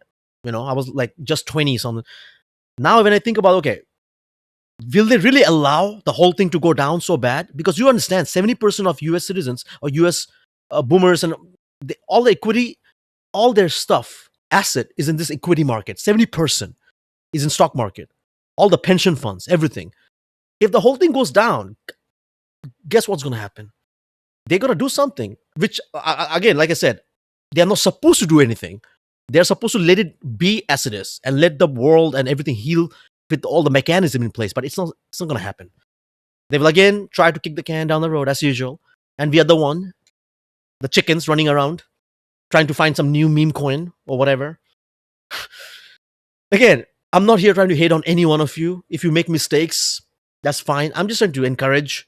I was like just 20 something. Now, when I think about, okay, will they really allow the whole thing to go down so bad? Because you understand, 70% of US citizens or US boomers and all the equity, all their stuff, asset is in this equity market. 70% is in stock market. All the pension funds, everything. If the whole thing goes down, guess what's going to happen? They're going to do something, which, again, like I said, they're not supposed to do anything. They're supposed to let it be as it is and let the world and everything heal with all the mechanism in place. But it's not going to happen. They will again try to kick the can down the road as usual. And we are the chickens running around, trying to find some new meme coin or whatever. Again, I'm not here trying to hate on any one of you. If you make mistakes, that's fine. I'm just trying to encourage.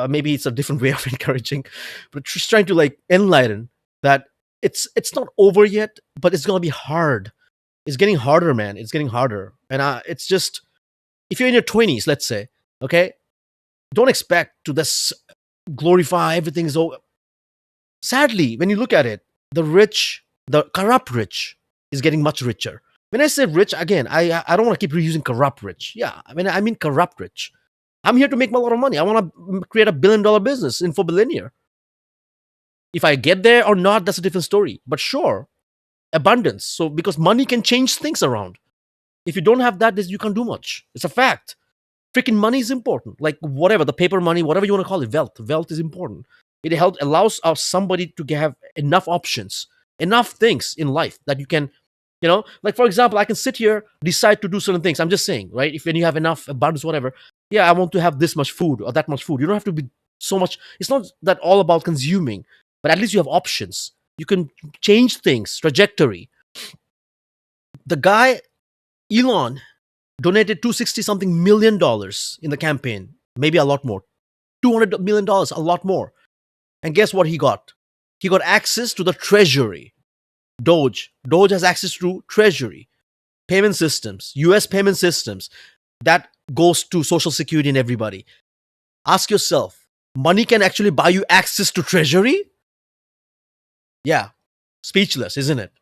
Maybe it's a different way of encouraging, but just trying to like enlighten that it's not over yet, but it's gonna be hard. It's getting harder, man. It's getting harder, and it's just if you're in your 20s, let's say, okay, don't expect to this glorify everything's over. Sadly, when you look at it, the corrupt rich, is getting much richer. When I say rich, again, I don't want to keep reusing corrupt rich. Yeah, I mean corrupt rich. I'm here to make a lot of money. I want to create $1 billion business, InfoBillionaire. If I get there or not, that's a different story. But sure, abundance. So because money can change things around. If you don't have that, you can't do much. It's a fact. Freaking money is important. Like whatever, the paper money, whatever you want to call it, wealth. Wealth is important. It allows somebody to have enough options, enough things in life that you can, like for example, I can sit here, decide to do certain things. I'm just saying, right? When you have enough abundance, whatever, yeah, I want to have this much food or that much food. You don't have to be so much. It's not that all about consuming, but at least you have options. You can change things, trajectory. The guy, Elon, donated $260 something million in the campaign, maybe a lot more. $200 million, a lot more. And guess what he got? He got access to the treasury. Doge has access to treasury, payment systems, US payment systems that goes to social security and everybody. Ask yourself, money can actually buy you access to treasury? Yeah, speechless, isn't it?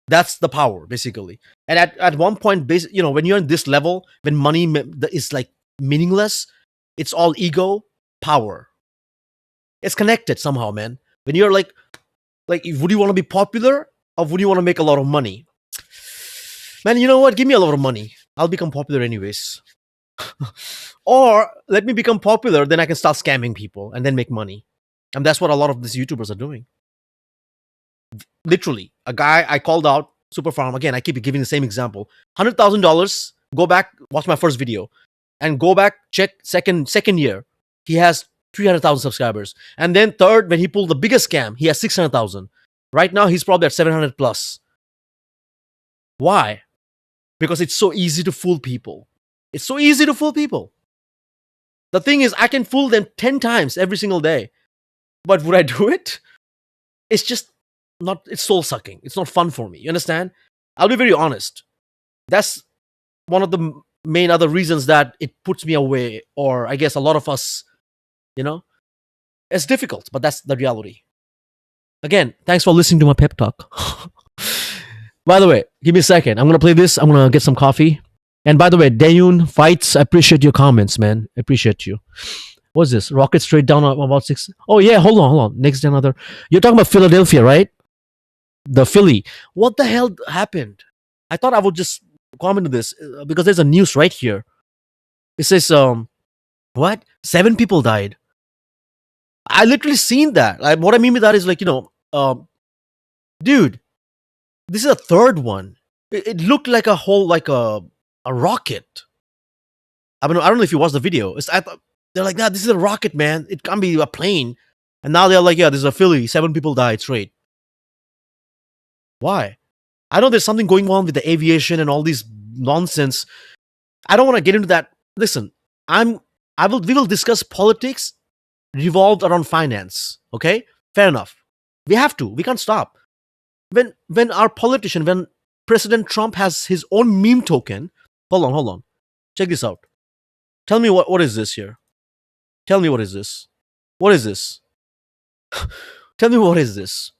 That's the power, basically. And at one point, when you're in this level, when money is like meaningless, it's all ego, power. It's connected somehow, man. When you're like, would you want to be popular or would you want to make a lot of money? Man, you know what? Give me a lot of money. I'll become popular anyways. Or let me become popular, then I can start scamming people and then make money. And that's what a lot of these YouTubers are doing. Literally, a guy I called out, Super Farm, again, I keep giving the same example. $100,000, go back, watch my first video, and go back, check second year. He has 300,000 subscribers. And then third, when he pulled the biggest scam, he has 600,000. Right now, he's probably at 700 plus. Why? Because it's so easy to fool people. It's so easy to fool people. The thing is, I can fool them 10 times every single day. But would I do it? It's just not, it's soul sucking. It's not fun for me. You understand? I'll be very honest. That's one of the main other reasons that it puts me away, or I guess a lot of us, it's difficult, but that's the reality. Again, thanks for listening to my pep talk. By the way, give me a second. I'm going to play this. I'm going to get some coffee. And by the way, Dayun Fights, I appreciate your comments, man. I appreciate you. What's this? Rocket straight down about 6. Oh, yeah. Hold on. Next another. You're talking about Philadelphia, right? The Philly. What the hell happened? I thought I would just comment to this because there's a news right here. It says, what? 7 people died. I literally seen that. What I mean by that is dude, this is a third one. It looked like a whole, like a rocket. I don't know if you watched the video. They're like, nah, this is a rocket, man. It can't be a plane. And now they're like, yeah, this is a Philly. 7 people died straight. Why? I know there's something going on with the aviation and all these nonsense. I don't want to get into that. Listen, we will discuss politics revolved around finance. Okay? Fair enough. We have to. We can't stop. When our politician, when President Trump has his own meme token, hold on. Check this out. Tell me what is this here? Tell me what is this? What is this? Tell me what is this?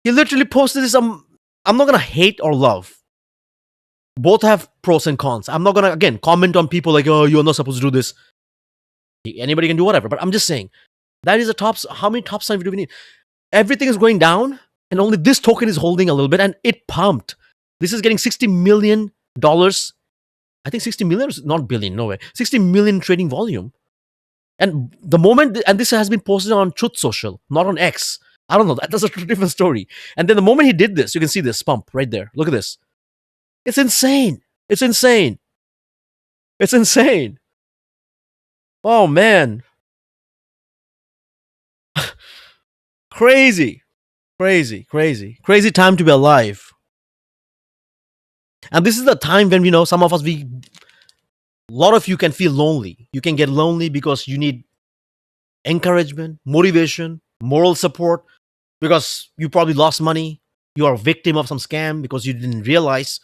He literally posted this. I'm not gonna hate or love. Both have pros and cons. I'm not gonna again comment on people like, oh, you're not supposed to do this. Anybody can do whatever. But I'm just saying that is a top. How many top signs do we need? Everything is going down, and only this token is holding a little bit, and it pumped. This is getting $60 million. I think 60 million is not billion, no way. 60 million trading volume. And the moment, and this has been posted on Truth Social, not on X. I don't know. That's a different story. And then the moment he did this, you can see this pump right there. Look at this. It's insane. It's insane. It's insane. Oh, man. Crazy. Crazy time to be alive. And this is the time when, some of us, a lot of you can feel lonely. You can get lonely because you need encouragement, motivation, moral support, because you probably lost money. You are a victim of some scam because you didn't realize.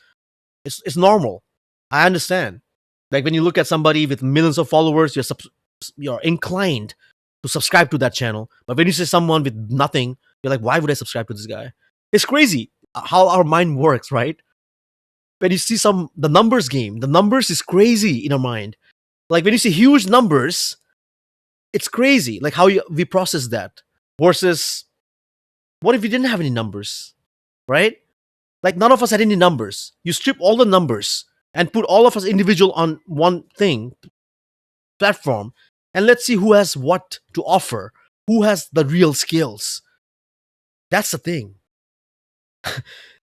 It's normal. I understand. Like when you look at somebody with millions of followers, you're inclined to subscribe to that channel. But when you see someone with nothing, you're like, why would I subscribe to this guy? It's crazy how our mind works, right? When you see the numbers game, the numbers is crazy in our mind. Like when you see huge numbers, it's crazy. Like how we process that versus what if we didn't have any numbers, right? Like none of us had any numbers. You strip all the numbers and put all of us individual on one platform, and let's see who has what to offer, who has the real skills. That's the thing.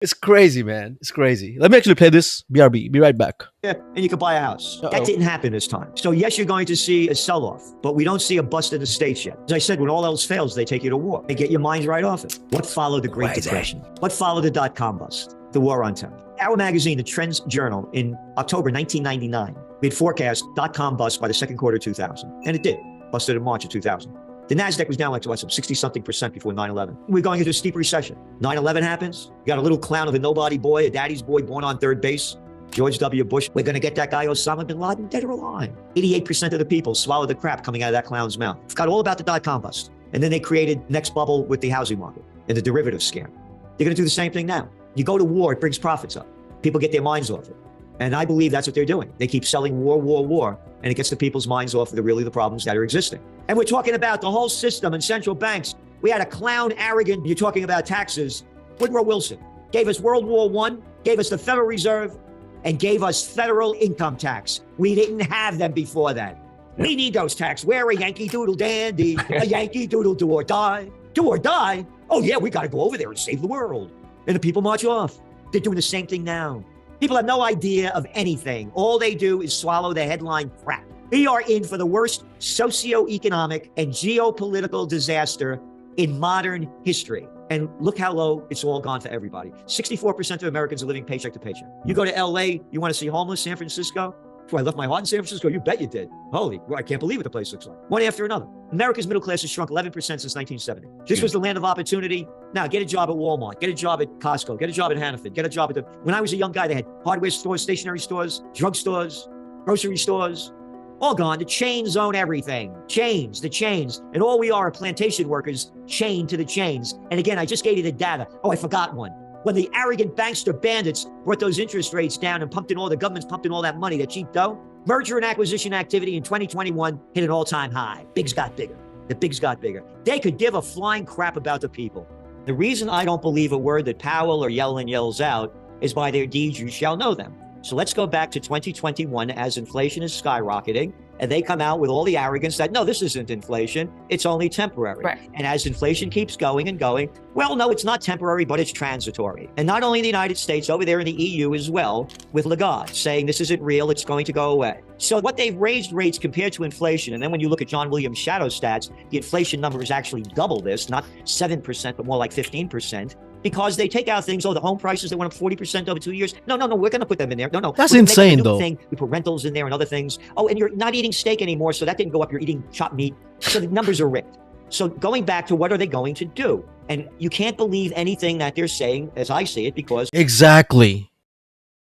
It's crazy, man. It's crazy. Let me actually play this. BRB. Be right back. Yeah, and you could buy a house. Uh-oh. That didn't happen this time. So yes, you're going to see a sell-off, but we don't see a bust in the states yet. As I said, when all else fails, they take you to war. They get your minds right off it. What followed the Great Depression? What followed the dot-com bust? The war on terror. Our magazine, the Trends Journal, in October 1999, we had forecast dot-com bust by the second quarter of 2000. And it did. Busted in March of 2000. The NASDAQ was down like, what, some 60 something percent before 9/11. We're going into a steep recession. 9/11 happens. You got a little clown of a nobody boy, a daddy's boy born on third base. George W. Bush. We're going to get that guy Osama bin Laden dead or alive. 88% of the people swallow the crap coming out of that clown's mouth. Forgot all about the dot-com bust. And then they created next bubble with the housing market and the derivative scam. They're going to do the same thing now. You go to war, it brings profits up. People get their minds off it. And I believe that's what they're doing. They keep selling war, and it gets the people's minds off of the problems that are existing. And we're talking about the whole system and central banks. We had a clown, arrogant, you're talking about taxes. Woodrow Wilson gave us World War I, gave us the Federal Reserve, and gave us federal income tax. We didn't have them before that. We need those tax. We're a Yankee Doodle dandy, a Yankee Doodle do or die. Do or die? Oh yeah, we got to go over there and save the world. And the people march off. They're doing the same thing now. People have no idea of anything. All they do is swallow the headline crap. We are in for the worst socioeconomic and geopolitical disaster in modern history. And look how low it's all gone for everybody. 64% of Americans are living paycheck to paycheck. You go to LA, you want to see homeless San Francisco? Before I left my heart in San Francisco, you bet you did. Holy, I can't believe what the place looks like. One after another. America's middle class has shrunk 11% since 1970. This was the land of opportunity. Now get a job at Walmart, get a job at Costco, get a job at Hannaford, get a job at the... When I was a young guy, they had hardware stores, stationery stores, drugstores, grocery stores, all gone. The chains own everything. Chains, the chains. And all we are plantation workers chained to the chains. And again, I just gave you the data. Oh, I forgot one. When the arrogant bankster bandits brought those interest rates down and the government's pumped in all that money, that cheap dough, merger and acquisition activity in 2021 hit an all-time high. Bigs got bigger. The bigs got bigger. They could give a flying crap about the people. The reason I don't believe a word that Powell or Yellen yells out is by their deeds you shall know them. So let's go back to 2021 as inflation is skyrocketing. And they come out with all the arrogance that, no, this isn't inflation. It's only temporary. Right. And as inflation keeps going and going, well, no, it's not temporary, but it's transitory. And not only in the United States, over there in the EU as well, with Lagarde saying this isn't real, it's going to go away. So what they've raised rates compared to inflation, and then when you look at John Williams' shadow stats, the inflation number is actually double this, not 7%, but more like 15%. Because they take out things, the home prices that went up 40% over 2 years. No, we're going to put them in there. No. That's We're insane, making a new though. thing. We put rentals in there and other things. Oh, and you're not eating steak anymore, so that didn't go up. You're eating chopped meat. So the numbers are rigged. So going back to what are they going to do? And you can't believe anything that they're saying, as I see it, because... Exactly.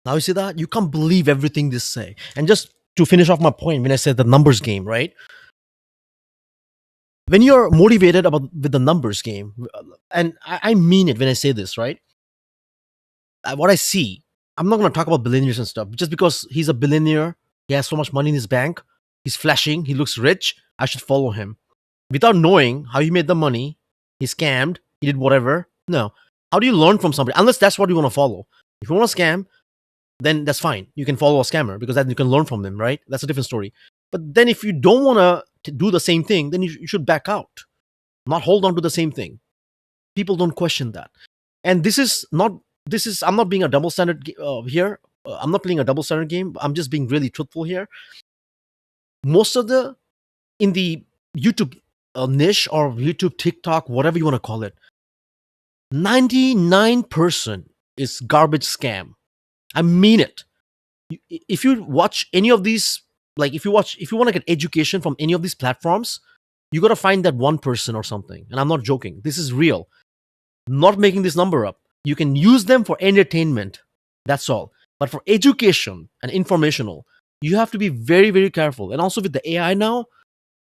Now you see that? You can't believe everything they say. And just to finish off my point, when I said the numbers game, right? When you're motivated with the numbers game, and I mean it when I say this, right? What I see, I'm not going to talk about billionaires and stuff. Just because he's a billionaire, he has so much money in his bank, he's flashing, he looks rich, I should follow him. Without knowing how he made the money, he scammed, he did whatever. No. How do you learn from somebody? Unless that's what you want to follow. If you want to scam, then that's fine. You can follow a scammer because then you can learn from them, right? That's a different story. But then if you don't want to do the same thing, then you should back out. Not hold on to the same thing. People don't question that. And I'm not being a double standard here. I'm not playing a double standard game. I'm just being really truthful here. Most of in the YouTube niche or YouTube, TikTok, whatever you want to call it, 99% is garbage scam. I mean it. If you watch any of these, like if you want to get education from any of these platforms, you got to find that one person or something. And I'm not joking. This is real. Not making this number up. You can use them for entertainment. That's all. But for education and informational, you have to be very, very careful. And also with the AI now,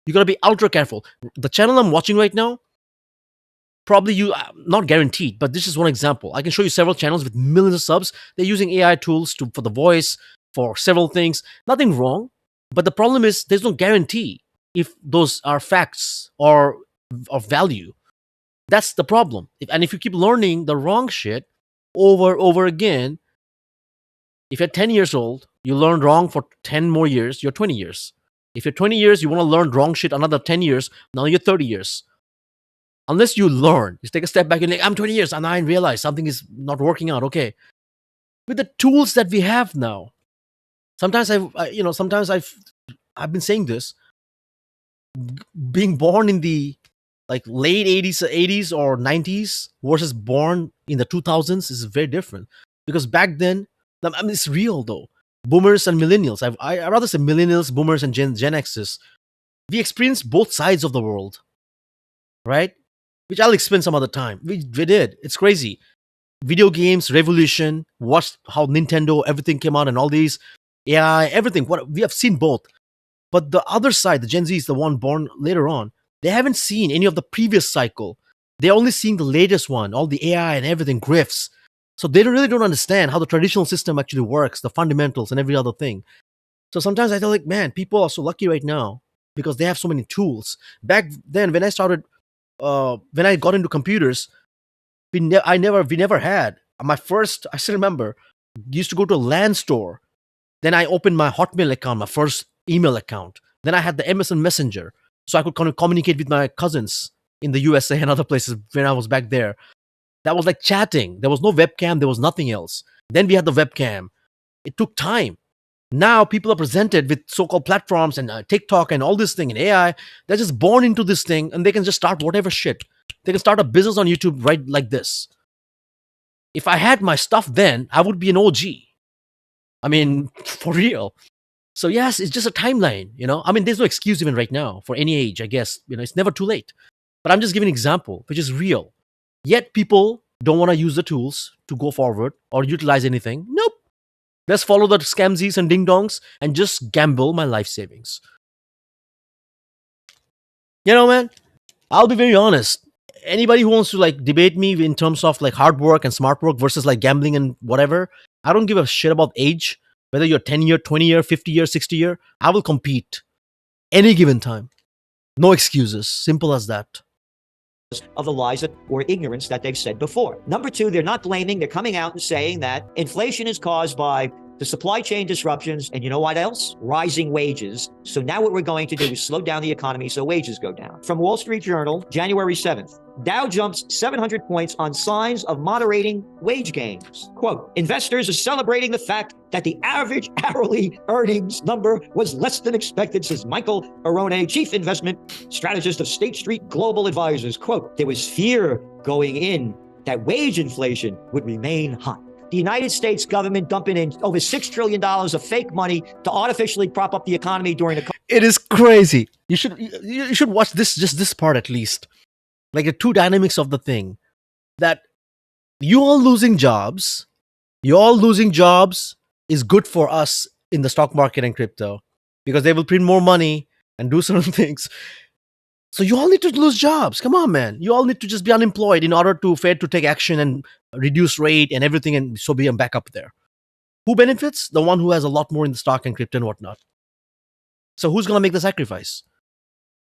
you got to be ultra careful. The channel I'm watching right now, probably not guaranteed, but this is one example. I can show you several channels with millions of subs. They're using AI tools for the voice, for several things. Nothing wrong. But the problem is there's no guarantee if those are facts or of value. That's the problem. If you keep learning the wrong shit over again, if you're 10 years old, you learn wrong for 10 more years, you're 20 years. If you're 20 years, you want to learn wrong shit another 10 years, now you're 30 years. Unless you learn, you take a step back and like, I'm 20 years and I realize something is not working out. Okay. With the tools that we have now, sometimes I've been saying this, being born in the late 80s or 90s versus born in the 2000s is very different. Because back then, I mean, it's real though. Boomers and millennials, I rather say millennials, boomers, and Gen X's, we experienced both sides of the world. right? Which I'll explain some other time. We did. It's crazy. Video games, revolution, watch how Nintendo, everything came out and all these AI, everything. What we have seen both. But the other side, the Gen Z is the one born later on. They haven't seen any of the previous cycle. They're only seeing the latest one, all the AI and everything, grifts. So they really don't understand how the traditional system actually works, the fundamentals and every other thing. So sometimes I feel like, man, people are so lucky right now because they have so many tools. Back then, when I started, when I got into computers, we never had my first. I still remember, used to go to a LAN store. Then I opened my Hotmail account, my first email account. Then I had the MSN Messenger, so I could kind of communicate with my cousins in the USA and other places when I was back there. That was like chatting. There was no webcam. There was nothing else. Then we had the webcam. It took time. Now people are presented with so-called platforms and TikTok and all this thing and AI. They're just born into this thing and they can just start whatever shit. They can start a business on YouTube right like this. If I had my stuff then, I would be an OG. I mean, for real. So yes, it's just a timeline, you know. I mean, there's no excuse even right now for any age, I guess. You know, it's never too late. But I'm just giving an example, which is real. Yet people don't want to use the tools to go forward or utilize anything. Nope. Let's follow the scamsies and ding-dongs and just gamble my life savings. You know, man, I'll be very honest. Anybody who wants to like debate me in terms of like hard work and smart work versus like gambling and whatever, I don't give a shit about age. Whether you're 10 year, 20 year, 50 year, 60 year, I will compete any given time. No excuses. Simple as that. Of the lies or ignorance that they've said before. Number two, they're not blaming. They're coming out and saying that inflation is caused by the supply chain disruptions, and you know what else? Rising wages. So now what we're going to do is slow down the economy so wages go down. From Wall Street Journal, January 7th, Dow jumps 700 points on signs of moderating wage gains. Quote, investors are celebrating the fact that the average hourly earnings number was less than expected, says Michael Arone, chief investment strategist of State Street Global Advisors. Quote, there was fear going in that wage inflation would remain high. The United States government dumping in over $6 trillion of fake money to artificially prop up the economy during the... It is crazy. You should watch this, just this part at least. Like the two dynamics of the thing. That you all losing jobs is good for us in the stock market and crypto because they will print more money and do certain things. So you all need to lose jobs. Come on, man. You all need to just be unemployed in order to Fed to take action and reduce rate and everything, and so be back up there. Who benefits? The one who has a lot more in the stock and crypto and whatnot. So who's gonna make the sacrifice?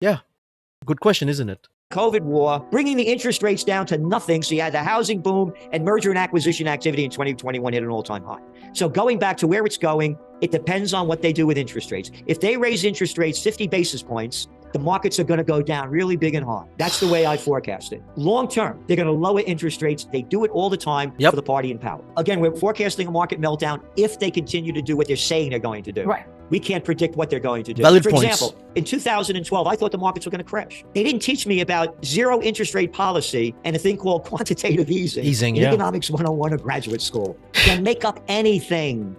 Yeah, good question, isn't it? COVID war, bringing the interest rates down to nothing. So you had the housing boom and merger and acquisition activity in 2021 hit an all-time high. So going back to where it's going, it depends on what they do with interest rates. If they raise interest rates 50 basis points, the markets are going to go down really big and hard. That's the way I forecast it. Long term, they're going to lower interest rates. They do it all the time for the party in power. Again, we're forecasting a market meltdown if they continue to do what they're saying they're going to do. Right. We can't predict what they're going to do. Valid For points. example, in 2012, I thought the markets were going to crash. They didn't teach me about zero interest rate policy and a thing called quantitative easing in Economics 101 or graduate school. They'll make up anything.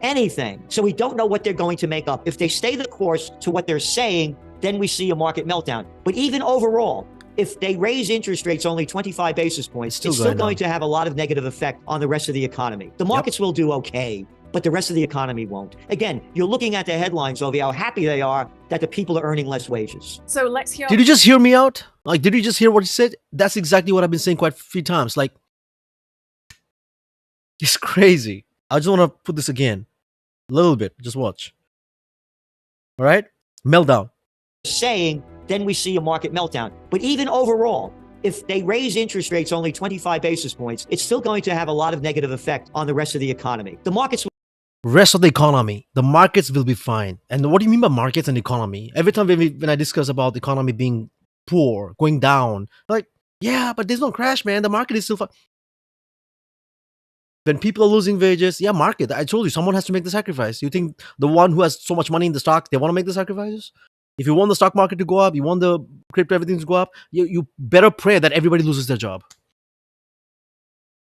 So we don't know what they're going to make up. If they stay the course to what they're saying, then we see a market meltdown. But even overall, if they raise interest rates only 25 basis points, it's still going to have a lot of negative effect on the rest of the economy. The markets will do okay, but the rest of the economy won't. Again, you're looking at the headlines over how happy they are that the people are earning less wages. So let's hear. Did you just hear me out? Like, did you just hear what he said? That's exactly what I've been saying quite a few times. Like, it's crazy. I just want to put this again. A little bit. Just watch. All right? Meltdown. Saying, then we see a market meltdown. But even overall, if they raise interest rates only 25 basis points, it's still going to have a lot of negative effect on the rest of the economy. The markets Rest of the economy, the markets will be fine. And what do you mean by markets and economy? Every time when I discuss about the economy being poor, going down, like, yeah, but there's no crash, man. The market is still fine. When people are losing wages, yeah, market. I told you, someone has to make the sacrifice. You think the one who has so much money in the stock, they want to make the sacrifices? If you want the stock market to go up, you want the crypto, everything to go up, you better pray that everybody loses their job.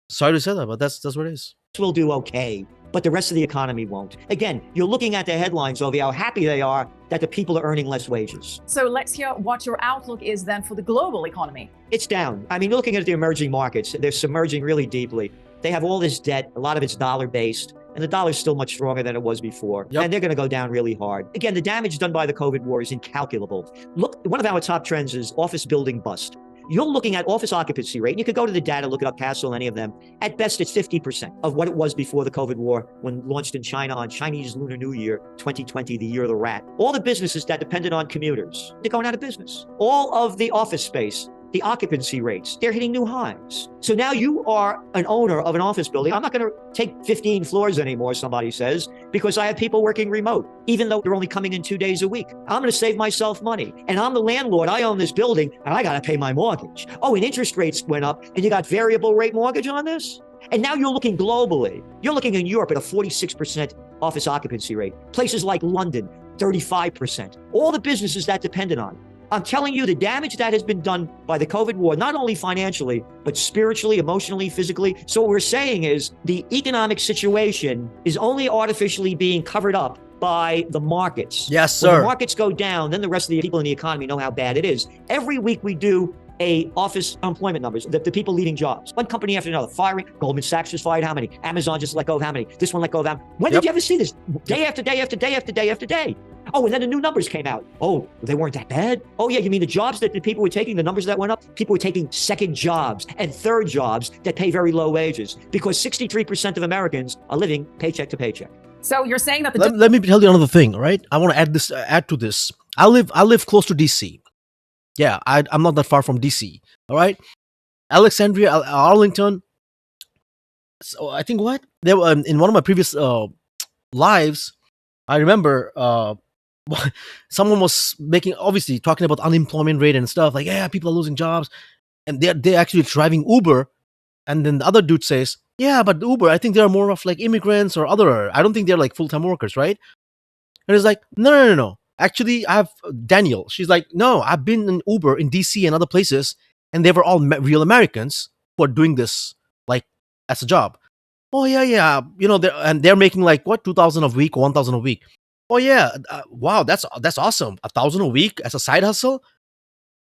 Sorry to say that, but that's what it is. will do okay, but the rest of the economy won't. Again, you're looking at the headlines over how happy they are that the people are earning less wages. So let's hear what your outlook is then for the global economy. It's down. I mean, looking at the emerging markets, they're submerging really deeply. They have all this debt, a lot of it's dollar-based, and the dollar's still much stronger than it was before. Yep. And they're going to go down really hard. Again, the damage done by the COVID war is incalculable. Look, one of our top trends is office building bust. You're looking at office occupancy rate, and you could go to the data, look it up, Castle, any of them. At best, it's 50% of what it was before the COVID war when launched in China on Chinese Lunar New Year, 2020, the year of the rat. All the businesses that depended on commuters, they're going out of business. All of the office space, the occupancy rates, they're hitting new highs. So now you are an owner of an office building. I'm not going to take 15 floors anymore, somebody says, because I have people working remote, even though they're only coming in 2 days a week. I'm going to save myself money. And I'm the landlord. I own this building, and I got to pay my mortgage. Oh, and interest rates went up, and you got variable rate mortgage on this? And now you're looking globally. You're looking in Europe at a 46% office occupancy rate. Places like London, 35%. All the businesses that depended on. I'm telling you, the damage that has been done by the COVID war, not only financially, but spiritually, emotionally, physically. So what we're saying is the economic situation is only artificially being covered up by the markets. Yes, When sir. the markets go down, then the rest of the people in the economy know how bad it is. Every week we do a office unemployment numbers, the people leaving jobs. One company after another, firing. Goldman Sachs just fired how many? Amazon just let go of how many? This one let go of how many? When Yep. did you ever see this? Day after day after day after day after day. Oh, and then the new numbers came out. Oh, they weren't that bad? Oh, yeah, you mean the jobs that the people were taking, the numbers that went up? People were taking second jobs and third jobs that pay very low wages because 63% of Americans are living paycheck to paycheck. So you're saying that the Let me tell you another thing, all right? I want to add to this. I live close to DC. Yeah, I'm not that far from DC. All right, Alexandria, Arlington. So I think what there were in one of my previous lives, I remember someone was obviously talking about unemployment rate and stuff like, yeah, people are losing jobs, and they're actually driving Uber, and then the other dude says, yeah, but Uber, I think they're more of like immigrants or other. I don't think they're like full-time workers, right? And it's like, no. Actually, I have Daniel. She's like, no, I've been in Uber in DC and other places, and they were all real Americans who are doing this like as a job. Oh yeah. You know, they're making like what, 2,000 a week or 1,000 a week. Oh yeah, wow, that's awesome. 1,000 a week as a side hustle.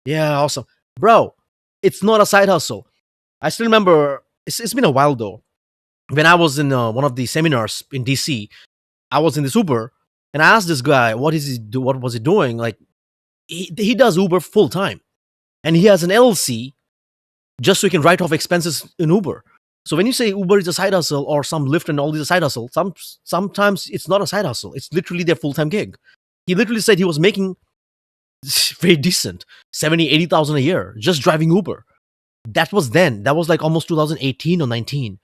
Yeah, awesome, bro. It's not a side hustle. I still remember. It's been a while though. When I was in one of the seminars in DC, I was in this Uber. And I asked this guy, what was he doing? Like, he does Uber full time, and he has an LLC just so he can write off expenses in Uber. So when you say Uber is a side hustle or some Lyft and all these are side hustle, sometimes it's not a side hustle. It's literally their full time gig. He literally said he was making very decent, 70, 80,000 a year just driving Uber. That was then. That was like almost 2018 or 19,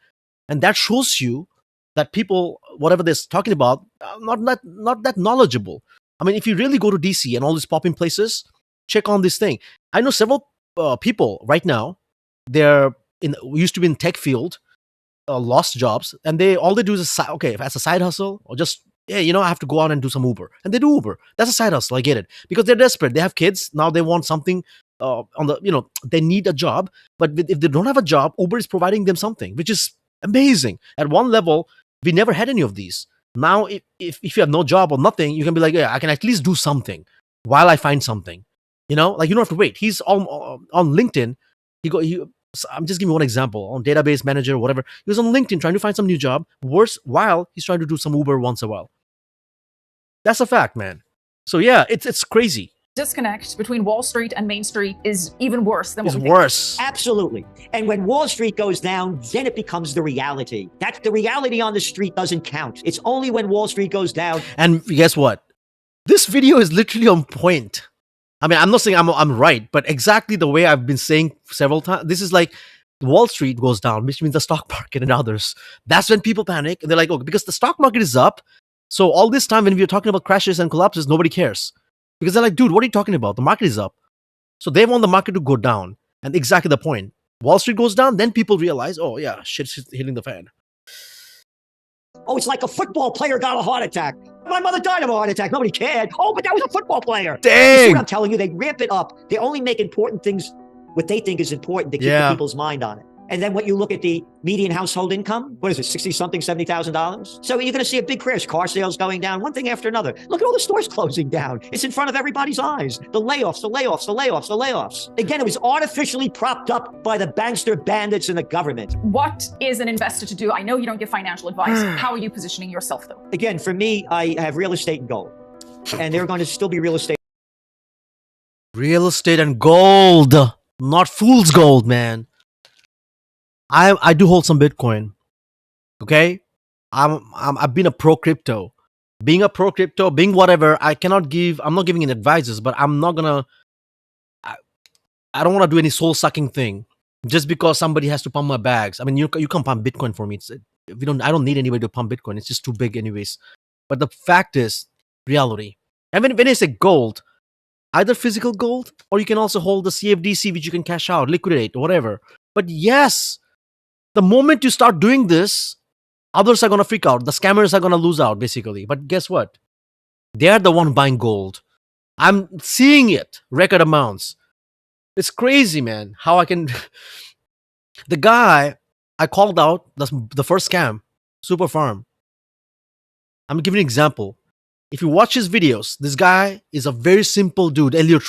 and that shows you that people, whatever they're talking about, not that knowledgeable. I mean, if you really go to DC and all these popping places, check on this thing. I know several people right now. They're used to be in tech field, lost jobs, and all they do is as a side hustle or just I have to go out and do some Uber, and they do Uber. That's a side hustle. I get it because they're desperate. They have kids now. They want something they need a job, but if they don't have a job, Uber is providing them something, which is amazing. At one level, we never had any of these. Now, if you have no job or nothing, you can be like, yeah, I can at least do something while I find something. Like you don't have to wait. He's on LinkedIn. I'm just giving one example on database manager or whatever. He was on LinkedIn trying to find some new job. Worse, while he's trying to do some Uber once a while. That's a fact, man. So yeah, it's crazy. disconnect between Wall Street and Main Street is even worse than what It's we think. worse. Absolutely. And when Wall Street goes down, then it becomes the reality. That's the reality on the street doesn't count. It's only when Wall Street goes down. And guess what? This video is literally on point. I mean, I'm not saying I'm right, but exactly the way I've been saying several times. This is like Wall Street goes down, which means the stock market and others. That's when people panic. And they're like, oh, because the stock market is up. So all this time when we are talking about crashes and collapses, nobody cares. Because they're like, dude, what are you talking about? The market is up. So they want the market to go down. And exactly the point. Wall Street goes down, then people realize, oh yeah, shit's hitting the fan. Oh, it's like a football player got a heart attack. My mother died of a heart attack. Nobody cared. Oh, but that was a football player. You see Dang! what I'm telling you? They ramp it up. They only make important things, what they think is important to keep the people's mind on it. And then what you look at the median household income, what is it, 60 something, $70,000? So you're going to see a big crash, car sales going down, one thing after another. Look at all the stores closing down. It's in front of everybody's eyes. The layoffs, the layoffs, the layoffs, the layoffs. Again, it was artificially propped up by the bankster bandits and the government. What is an investor to do? I know you don't give financial advice. How are you positioning yourself, though? Again, for me, I have real estate and gold. And they're going to still be real estate. Real estate and gold, not fool's gold, man. I do hold some Bitcoin. Okay, I've been a pro crypto. Being a pro crypto, being whatever, I'm not giving any advices, but I'm not gonna. I don't want to do any soul sucking thing just because somebody has to pump my bags. I mean, you can't pump Bitcoin for me. I don't need anybody to pump Bitcoin. It's just too big, anyways. But the fact is, reality. And when I say gold, either physical gold or you can also hold the CFDC, which you can cash out, liquidate, whatever. But yes, the moment you start doing this, others are going to freak out. The scammers are going to lose out, basically. But guess what? They are the one buying gold. I'm seeing it, record amounts. It's crazy, man, how I can... The guy I called out, the first scam, Super Farm. I'm giving an example. If you watch his videos, this guy is a very simple dude. Elliot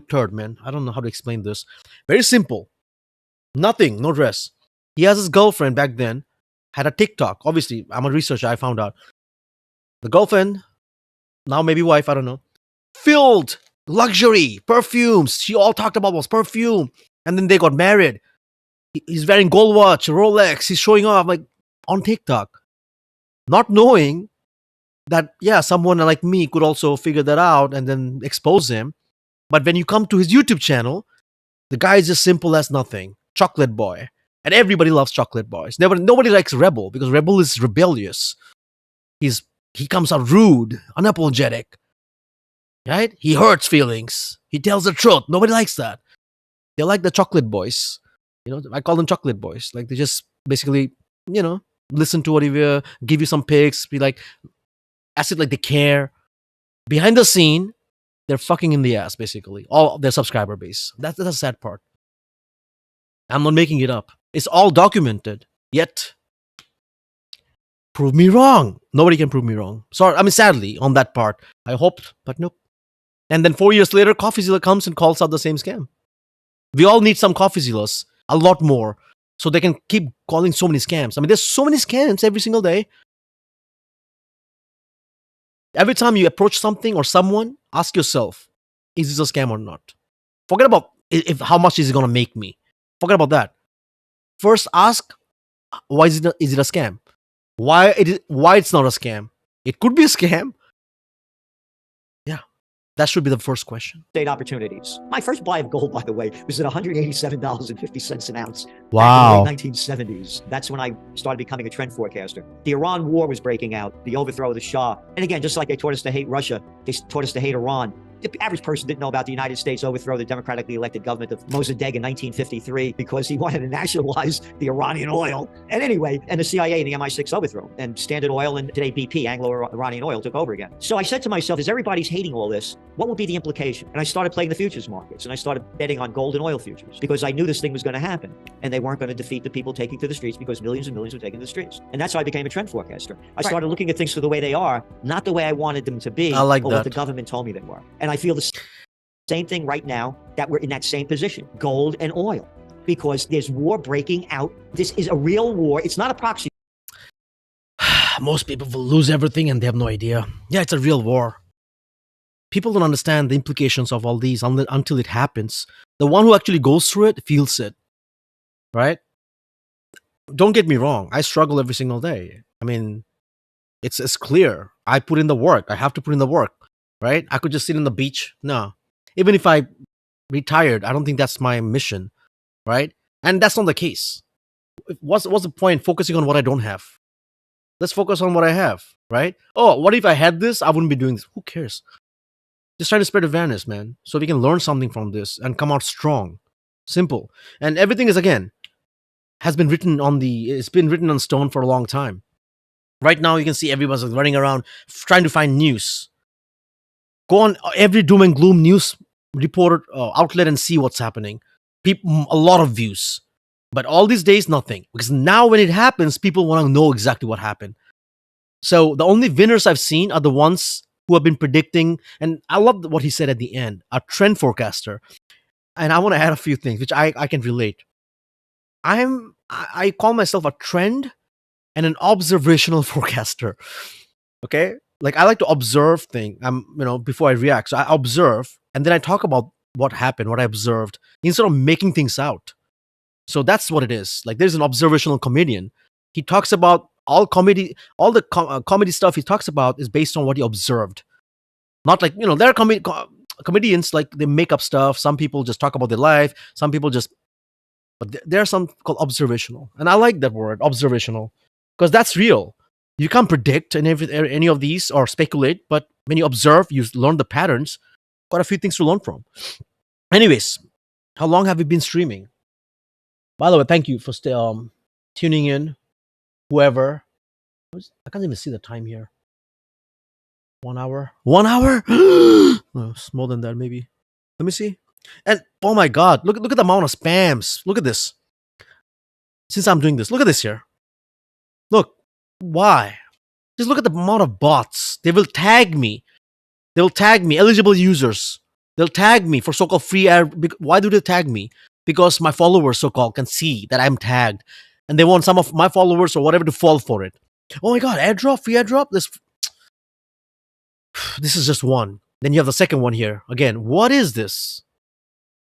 Third, man. I don't know how to explain this. Very simple. Nothing, no dress. He has his girlfriend back then, had a TikTok. Obviously, I'm a researcher, I found out. The girlfriend, now maybe wife, I don't know, filled luxury, perfumes. She all talked about was perfume. And then they got married. He's wearing gold watch, Rolex. He's showing off like on TikTok. Not knowing that, yeah, someone like me could also figure that out and then expose him. But when you come to his YouTube channel, the guy is just simple as nothing. Chocolate boy. And everybody loves chocolate boys. Nobody likes Rebel because Rebel is rebellious. He comes out rude, unapologetic. Right? He hurts feelings. He tells the truth. Nobody likes that. They like the chocolate boys. You know, I call them chocolate boys. Like they just basically, listen to what you give you some pics, be like, as if like they care. Behind the scene, they're fucking in the ass, basically. All their subscriber base. That's the sad part. I'm not making it up. It's all documented. Yet, prove me wrong. Nobody can prove me wrong. Sorry, I mean, sadly, on that part. I hoped, but nope. And then 4 years later, CoffeeZilla comes and calls out the same scam. We all need some CoffeeZillas. A lot more. So they can keep calling so many scams. I mean, there's so many scams every single day. Every time you approach something or someone, ask yourself, is this a scam or not? Forget about how much is it going to make me. Forget about that. First, ask, why is it a scam? Why it's not a scam? It could be a scam. Yeah, that should be the first question. State opportunities. My first buy of gold, by the way, was at $187.50 an ounce. Wow. Back in the late 1970s. That's when I started becoming a trend forecaster. The Iran war was breaking out, the overthrow of the Shah. And again, just like they taught us to hate Russia, they taught us to hate Iran. The average person didn't know about the United States overthrow the democratically elected government of Mossadegh in 1953 because he wanted to nationalize the Iranian oil. And anyway, and the CIA and the MI6 overthrow. And Standard Oil and today BP, Anglo-Iranian Oil, took over again. So I said to myself, as everybody's hating all this, what would be the implication? And I started playing the futures markets and I started betting on gold and oil futures because I knew this thing was going to happen. And they weren't going to defeat the people taking to the streets because millions and millions were taking to the streets. And that's how I became a trend forecaster. I started looking at things for the way they are, not the way I wanted them to be, I like or that. what the government told me they were. And I feel the same thing right now that we're in that same position, gold and oil, because there's war breaking out. This is a real war. It's not a proxy. Most people will lose everything and they have no idea. Yeah, it's a real war. People don't understand the implications of all these until it happens. The one who actually goes through it feels it, right? Don't get me wrong. I struggle every single day. I mean, it's clear. I put in the work. I have to put in the work, right? I could just sit on the beach. No. Even if I retired, I don't think that's my mission, right? And that's not the case. What's the point focusing on what I don't have? Let's focus on what I have, right? Oh, what if I had this? I wouldn't be doing this. Who cares? Just trying to spread awareness, man, so we can learn something from this and come out strong. Simple. And everything is, again, it's been written on stone for a long time. Right now, you can see everyone's running around trying to find news. Go on every doom and gloom news reporter outlet and see what's happening. A lot of views. But all these days, nothing. Because now when it happens, people want to know exactly what happened. So the only winners I've seen are the ones who have been predicting, and I love what he said at the end, a trend forecaster. And I want to add a few things which I can relate. I call myself a trend and an observational forecaster. Okay? Like I like to observe things. Before I react. So I observe and then I talk about what happened, what I observed, instead of making things out. So that's what it is. Like there's an observational comedian. He talks about all comedy, all the comedy stuff he talks about is based on what he observed. Not like, there are comedians like they make up stuff. Some people just talk about their life. Some people just, but there are some called observational. And I like that word, observational, because that's real. You can't predict any of these or speculate, but when you observe, you learn the patterns. Quite a few things to learn from. Anyways, how long have we been streaming? By the way, thank you for tuning in. Whoever, I can't even see the time here. 1 hour. 1 hour? No, it's more than that, maybe. Let me see. And oh my god, look at the amount of spams. Look at this. Since I'm doing this, look at this here. Look, why? Just look at the amount of bots. They will tag me. They'll tag me, eligible users. They'll tag me for so-called free air. Why do they tag me? Because my followers, so-called, can see that I'm tagged. And they want some of my followers or whatever to fall for it. Oh my god, airdrop, free airdrop? This is just one. Then you have the second one here. Again, what is this?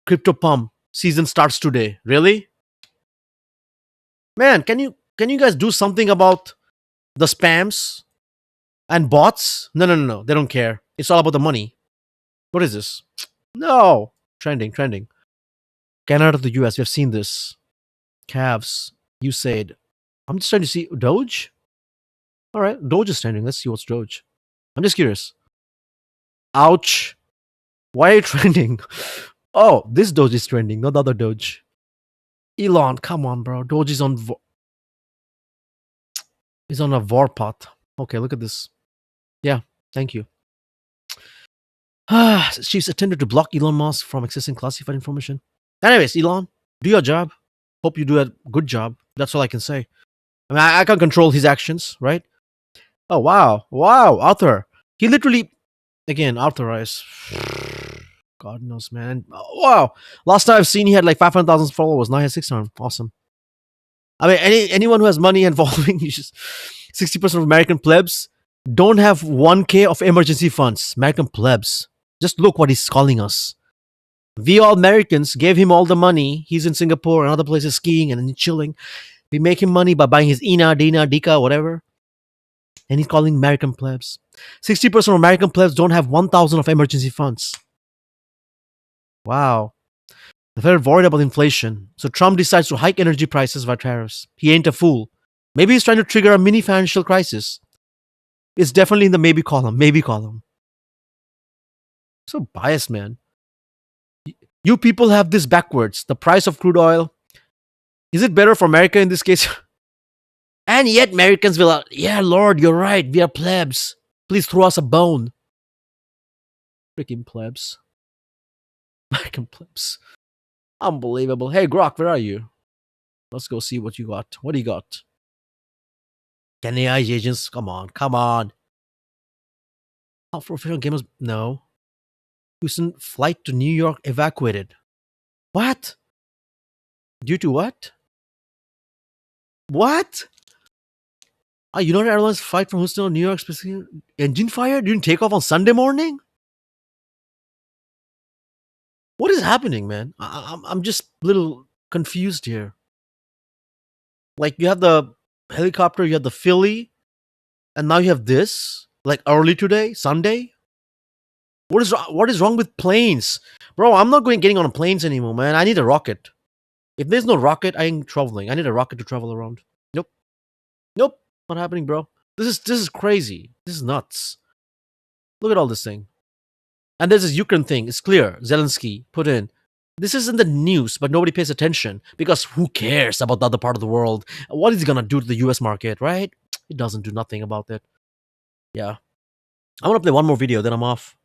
Crypto pump season starts today. Really? Man, can you guys do something about the spams and bots? No. They don't care. It's all about the money. What is this? No. Trending. Canada to the US. We have seen this. Calves. You said. I'm just trying to see. Doge? All right. Doge is trending. Let's see what's Doge. I'm just curious. Ouch. Why are you trending? Oh, this Doge is trending, not the other Doge. Elon, come on, bro. Doge is on a war pot. Okay, look at this. Yeah, thank you. She's attempted to block Elon Musk from accessing classified information. Anyways, Elon, do your job. Hope you do a good job. That's all I can say. I mean, I can't control his actions, right? Oh, wow, Arthur. He literally, again, authorized. God knows, man. Oh, wow. Last time I've seen he had like 500,000 followers. Now he has 600. Awesome. I mean, anyone who has money and following, you just 60% of American plebs don't have 1K of emergency funds. American plebs. Just look what he's calling us. We all Americans gave him all the money. He's in Singapore and other places skiing and chilling. We make him money by buying his Ina, Dina, Dika, whatever. And he's calling American plebs. 60% of American plebs don't have 1,000 of emergency funds. Wow. They're very worried about inflation. So Trump decides to hike energy prices via tariffs. He ain't a fool. Maybe he's trying to trigger a mini financial crisis. It's definitely in the maybe column. Maybe column. So biased, man. You people have this backwards. The price of crude oil. Is it better for America in this case? And yet Americans will, yeah, Lord, you're right. We are plebs. Please throw us a bone. Freaking plebs. American plebs. Unbelievable. Hey, Grok, where are you? Let's go see what you got. What do you got? Can AI agents? Come on. How professional gamers? No. Houston flight to New York evacuated. What? Due to what? What? United Airlines flight from Houston to New York specifically engine fire? Didn't take off on Sunday morning? What is happening, man? I'm just a little confused here. Like, you have the helicopter, you have the Philly, and now you have this, like early today, Sunday. What is wrong with planes? Bro, I'm not getting on planes anymore, man. I need a rocket. If there's no rocket, I ain't traveling. I need a rocket to travel around. Nope. Not happening, bro. This is crazy. This is nuts. Look at all this thing. And there's this Ukraine thing. It's clear. Zelensky put in. This is in the news, but nobody pays attention because who cares about the other part of the world? What is it gonna do to the US market, right? It doesn't do nothing about it. Yeah. I want to play one more video, then I'm off.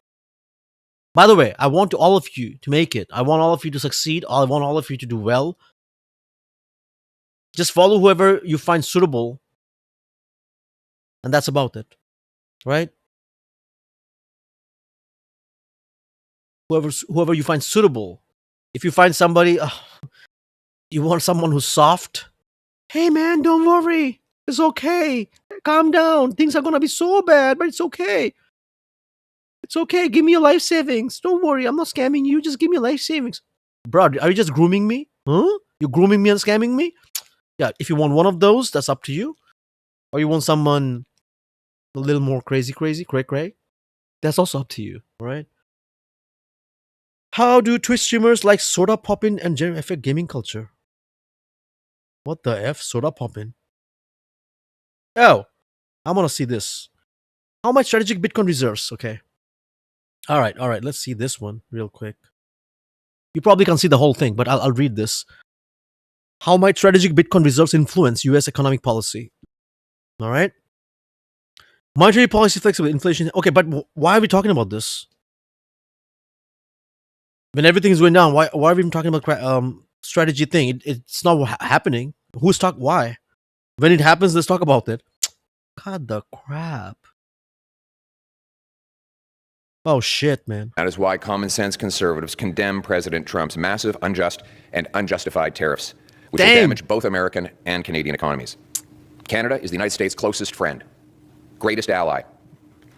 By the way, I want all of you to make it. I want all of you to succeed. I want all of you to do well. Just follow whoever you find suitable, and that's about it, right? Whoever you find suitable. If you find somebody, you want someone who's soft. Hey man, don't worry. It's okay. Calm down. Things are gonna be so bad, but it's okay. It's okay. Give me your life savings. Don't worry. I'm not scamming you. Just give me your life savings. Bro, are you just grooming me? Huh? You're grooming me and scamming me? Yeah, if you want one of those, that's up to you. Or you want someone a little more crazy, cray, that's also up to you, right? How do Twitch streamers like Soda Poppin and Jeremy affect gaming culture? What the F? Soda Poppin? Oh, I want to see this. How much strategic Bitcoin reserves? Okay. All right. Let's see this one real quick. You probably can't see the whole thing, but I'll read this. How might strategic Bitcoin reserves influence U.S. economic policy? All right. Monetary policy flexible inflation. Okay, but why are we talking about this? When everything is going down, why are we even talking about strategy thing? It's not happening. Who's talk? Why? When it happens, let's talk about it. God, the crap. Oh shit, man. That is why common sense conservatives condemn President Trump's massive, unjust, and unjustified tariffs, which will damage both American and Canadian economies. Canada is the United States' closest friend, greatest ally,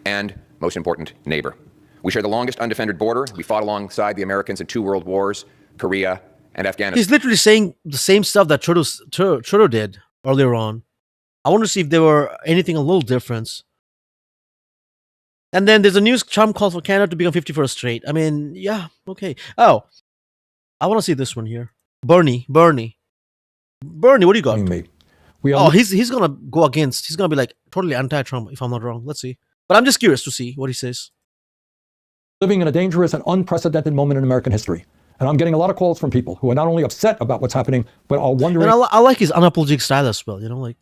and most important neighbor. We share the longest undefended border. We fought alongside the Americans in 2 world wars, Korea, and Afghanistan. He's literally saying the same stuff that Trudeau did earlier on. I want to see if there were anything a little different. And then there's a news Trump calls for Canada to become 51st straight. I mean, yeah, okay. Oh, I want to see this one here. Bernie, what do you got? He's gonna go against. He's gonna be like totally anti-Trump, if I'm not wrong. Let's see. But I'm just curious to see what he says. Living in a dangerous and unprecedented moment in American history. And I'm getting a lot of calls from people who are not only upset about what's happening, but are wondering. And I like his unapologetic style as well, like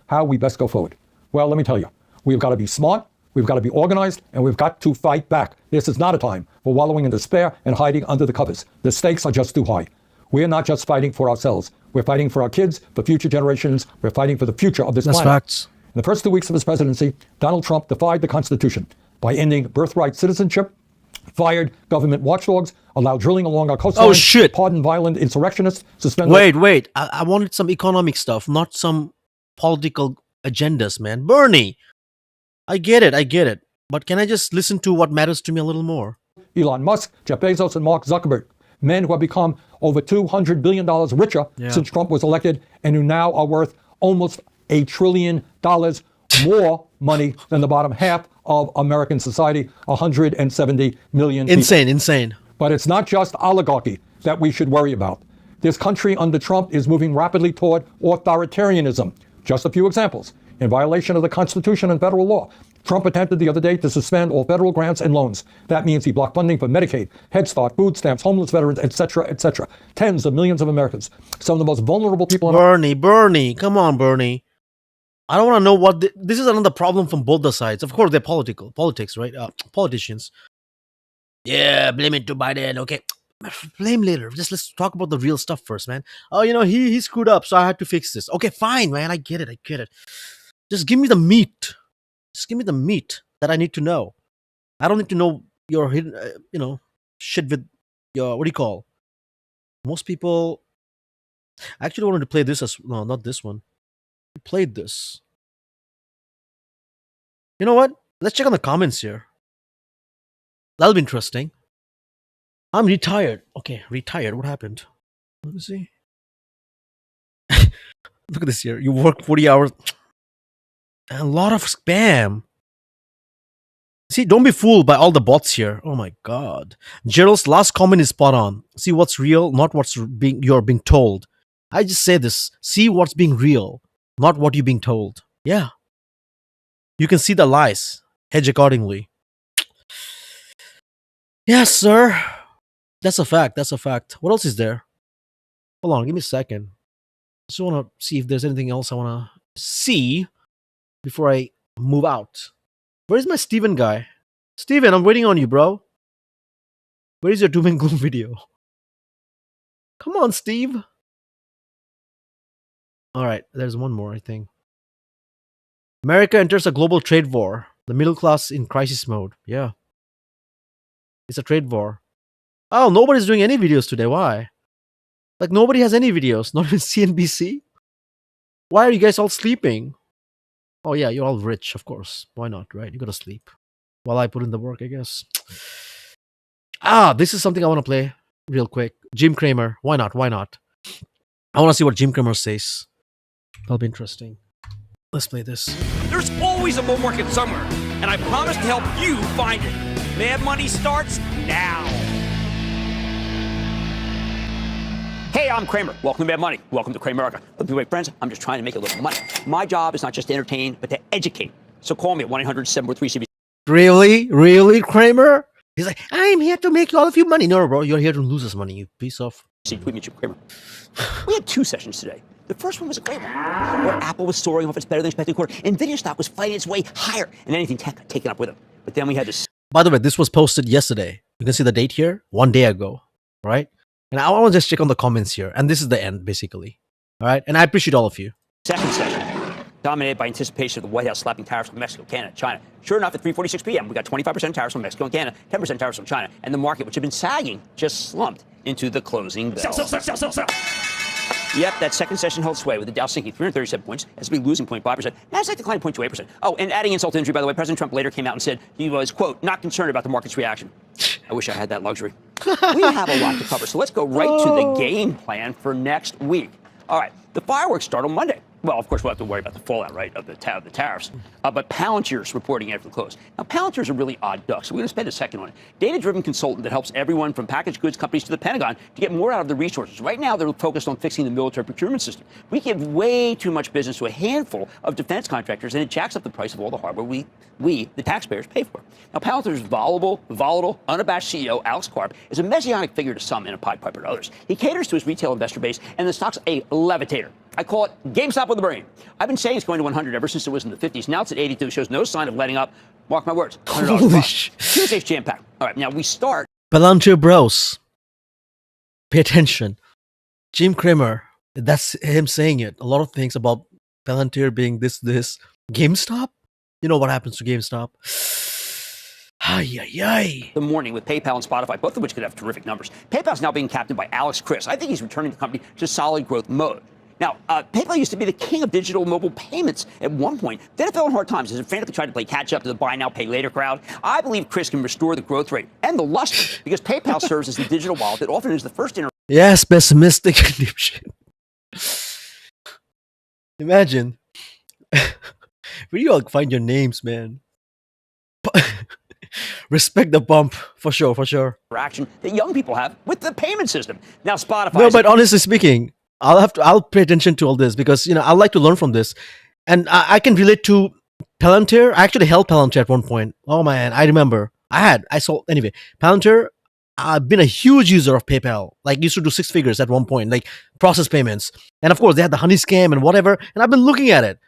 how we best go forward. Well, let me tell you, we've got to be smart, we've got to be organized, and we've got to fight back. This is not a time for wallowing in despair and hiding under the covers. The stakes are just too high. We are not just fighting for ourselves. We're fighting for our kids, for future generations. We're fighting for the future of this planet. Facts. In the first 2 weeks of his presidency, Donald Trump defied the Constitution by ending birthright citizenship, fired government watchdogs, allowed drilling along our coastline. Oh shit! Pardoned violent insurrectionists, suspended. Wait! I wanted some economic stuff, not some political agendas, man. Bernie, I get it. But can I just listen to what matters to me a little more? Elon Musk, Jeff Bezos, and Mark Zuckerberg, men who have become over $200 billion richer since Trump was elected, and who now are worth almost $1 trillion more money than the bottom half of American society, 170 million people. Insane. But it's not just oligarchy that we should worry about. This country under Trump is moving rapidly toward authoritarianism. Just a few examples. In violation of the Constitution and federal law, Trump attempted the other day to suspend all federal grants and loans. That means he blocked funding for Medicaid, Head Start, food stamps, homeless veterans, etc., etc. Tens of millions of Americans, some of the most vulnerable people in Bernie, come on, Bernie. I don't want to know what this is. Another problem from both the sides. Of course, they're politics, right? Politicians. Yeah, blame it to Biden. Okay, blame later. Just let's talk about the real stuff first, man. Oh, he screwed up, so I had to fix this. Okay, fine, man. I get it. Just give me the meat. Just give me the meat that I need to know. I don't need to know your hidden, shit with your, what do you call? Most people. I actually wanted to play this no, not this one. I played this. You know what? Let's check on the comments here. That'll be interesting. I'm retired. Okay, retired. What happened? Let me see. Look at this here. You work 40 hours. A lot of spam. See, don't be fooled by all the bots here. Oh my god. Gerald's last comment is spot on. See what's real, not what's you're being told. I just say this. See what's being real, not what you're being told. Yeah. You can see the lies. Hedge accordingly. Yes, sir. That's a fact. What else is there? Hold on, give me a second. Just want to see if there's anything else I want to see before I move out. Where's my Steven guy? Steven, I'm waiting on you, bro. Where is your doom and gloom video? Come on, Steve. All right, there's one more, I think. America enters a global trade war. The middle class in crisis mode. Yeah. It's a trade war. Oh, nobody's doing any videos today. Why? Like, nobody has any videos. Not even CNBC. Why are you guys all sleeping? Oh, yeah, you're all rich, of course. Why not, right? You gotta sleep. While I put in the work, I guess. This is something I want to play real quick. Jim Cramer. Why not? Why not? I want to see what Jim Cramer says. That'll be interesting. Let's play this. There's always a bull market somewhere, and I promise to help you find it. Mad Money starts now. Hey, I'm Kramer. Welcome to Mad Money. Welcome to Cramerica. Look, my friends, I'm just trying to make a little money. My job is not just to entertain, but to educate. So call me at 1-800-743-CBC. Really? Really, Kramer? He's like, I'm here to make all of you money. No, bro, you're here to lose us money, you piece of... Tweet me, Jim Cramer. We had 2 sessions today. The first one was a great one, where Apple was soaring off its better than expected quarter. NVIDIA stock was fighting its way higher, and anything tech got taken up with it. But then we had this. By the way, this was posted yesterday. You can see the date here, 1 day ago, right? And I want to just check on the comments here. And this is the end, basically. All right? And I appreciate all of you. Second session, dominated by anticipation of the White House slapping tariffs on Mexico, Canada, China. Sure enough, at 3:46 p.m., we got 25% tariffs on Mexico and Canada, 10% tariffs on China, and the market, which had been sagging, just slumped into the closing bell. Sell. Yep, that second session held sway with the Dow sinking 337 points, S&P losing 0.5%, NASDAQ declined 0.28%. Oh, and adding insult to injury, by the way, President Trump later came out and said he was, quote, not concerned about the market's reaction. I wish I had that luxury. We have a lot to cover, so let's go right to the game plan for next week. All right, the fireworks start on Monday. Well, of course, we'll have to worry about the fallout, right, of the tariffs. But Palantir's reporting after the close. Now, Palantir's a really odd duck, so we're going to spend a second on it. Data-driven consultant that helps everyone from packaged goods companies to the Pentagon to get more out of the resources. Right now, they're focused on fixing the military procurement system. We give way too much business to a handful of defense contractors, and it jacks up the price of all the hardware we, the taxpayers, pay for. Now, Palantir's volatile, unabashed CEO, Alex Karp, is a messianic figure to some and a Pied Piper to others. He caters to his retail investor base, and the stock's a levitator. I call it GameStop with the brain. I've been saying it's going to 100 ever since it was in the 50s. Now it's at 82. Shows no sign of letting up. Mark my words. Holy shit. Tuesday's jam-packed. All right, now we start. Palantir bros. Pay attention. Jim Cramer. That's him saying it. A lot of things about Palantir being this. GameStop? You know what happens to GameStop? The morning with PayPal and Spotify, both of which could have terrific numbers. PayPal's now being captained by Alex Chriss. I think he's returning the company to solid growth mode. Now, PayPal used to be the king of digital mobile payments at one point. Then it fell in hard times as it frantically tried to play catch up to the buy now, pay later crowd. I believe Chris can restore the growth rate and the luster because PayPal serves as the digital wallet that often is the first Yes, pessimistic dipshit. Imagine. Where do you all find your names, man? Respect the bump, for sure. interaction that young people have with the payment system. Now, Spotify. No, but honestly speaking, I'll pay attention to all this because, I like to learn from this. And I can relate to Palantir. I actually held Palantir at one point. Oh man, I remember. Anyway, Palantir, I've been a huge user of PayPal. Like, used to do 6 figures at one point, like process payments. And of course, they had the honey scam and whatever. And I've been looking at it.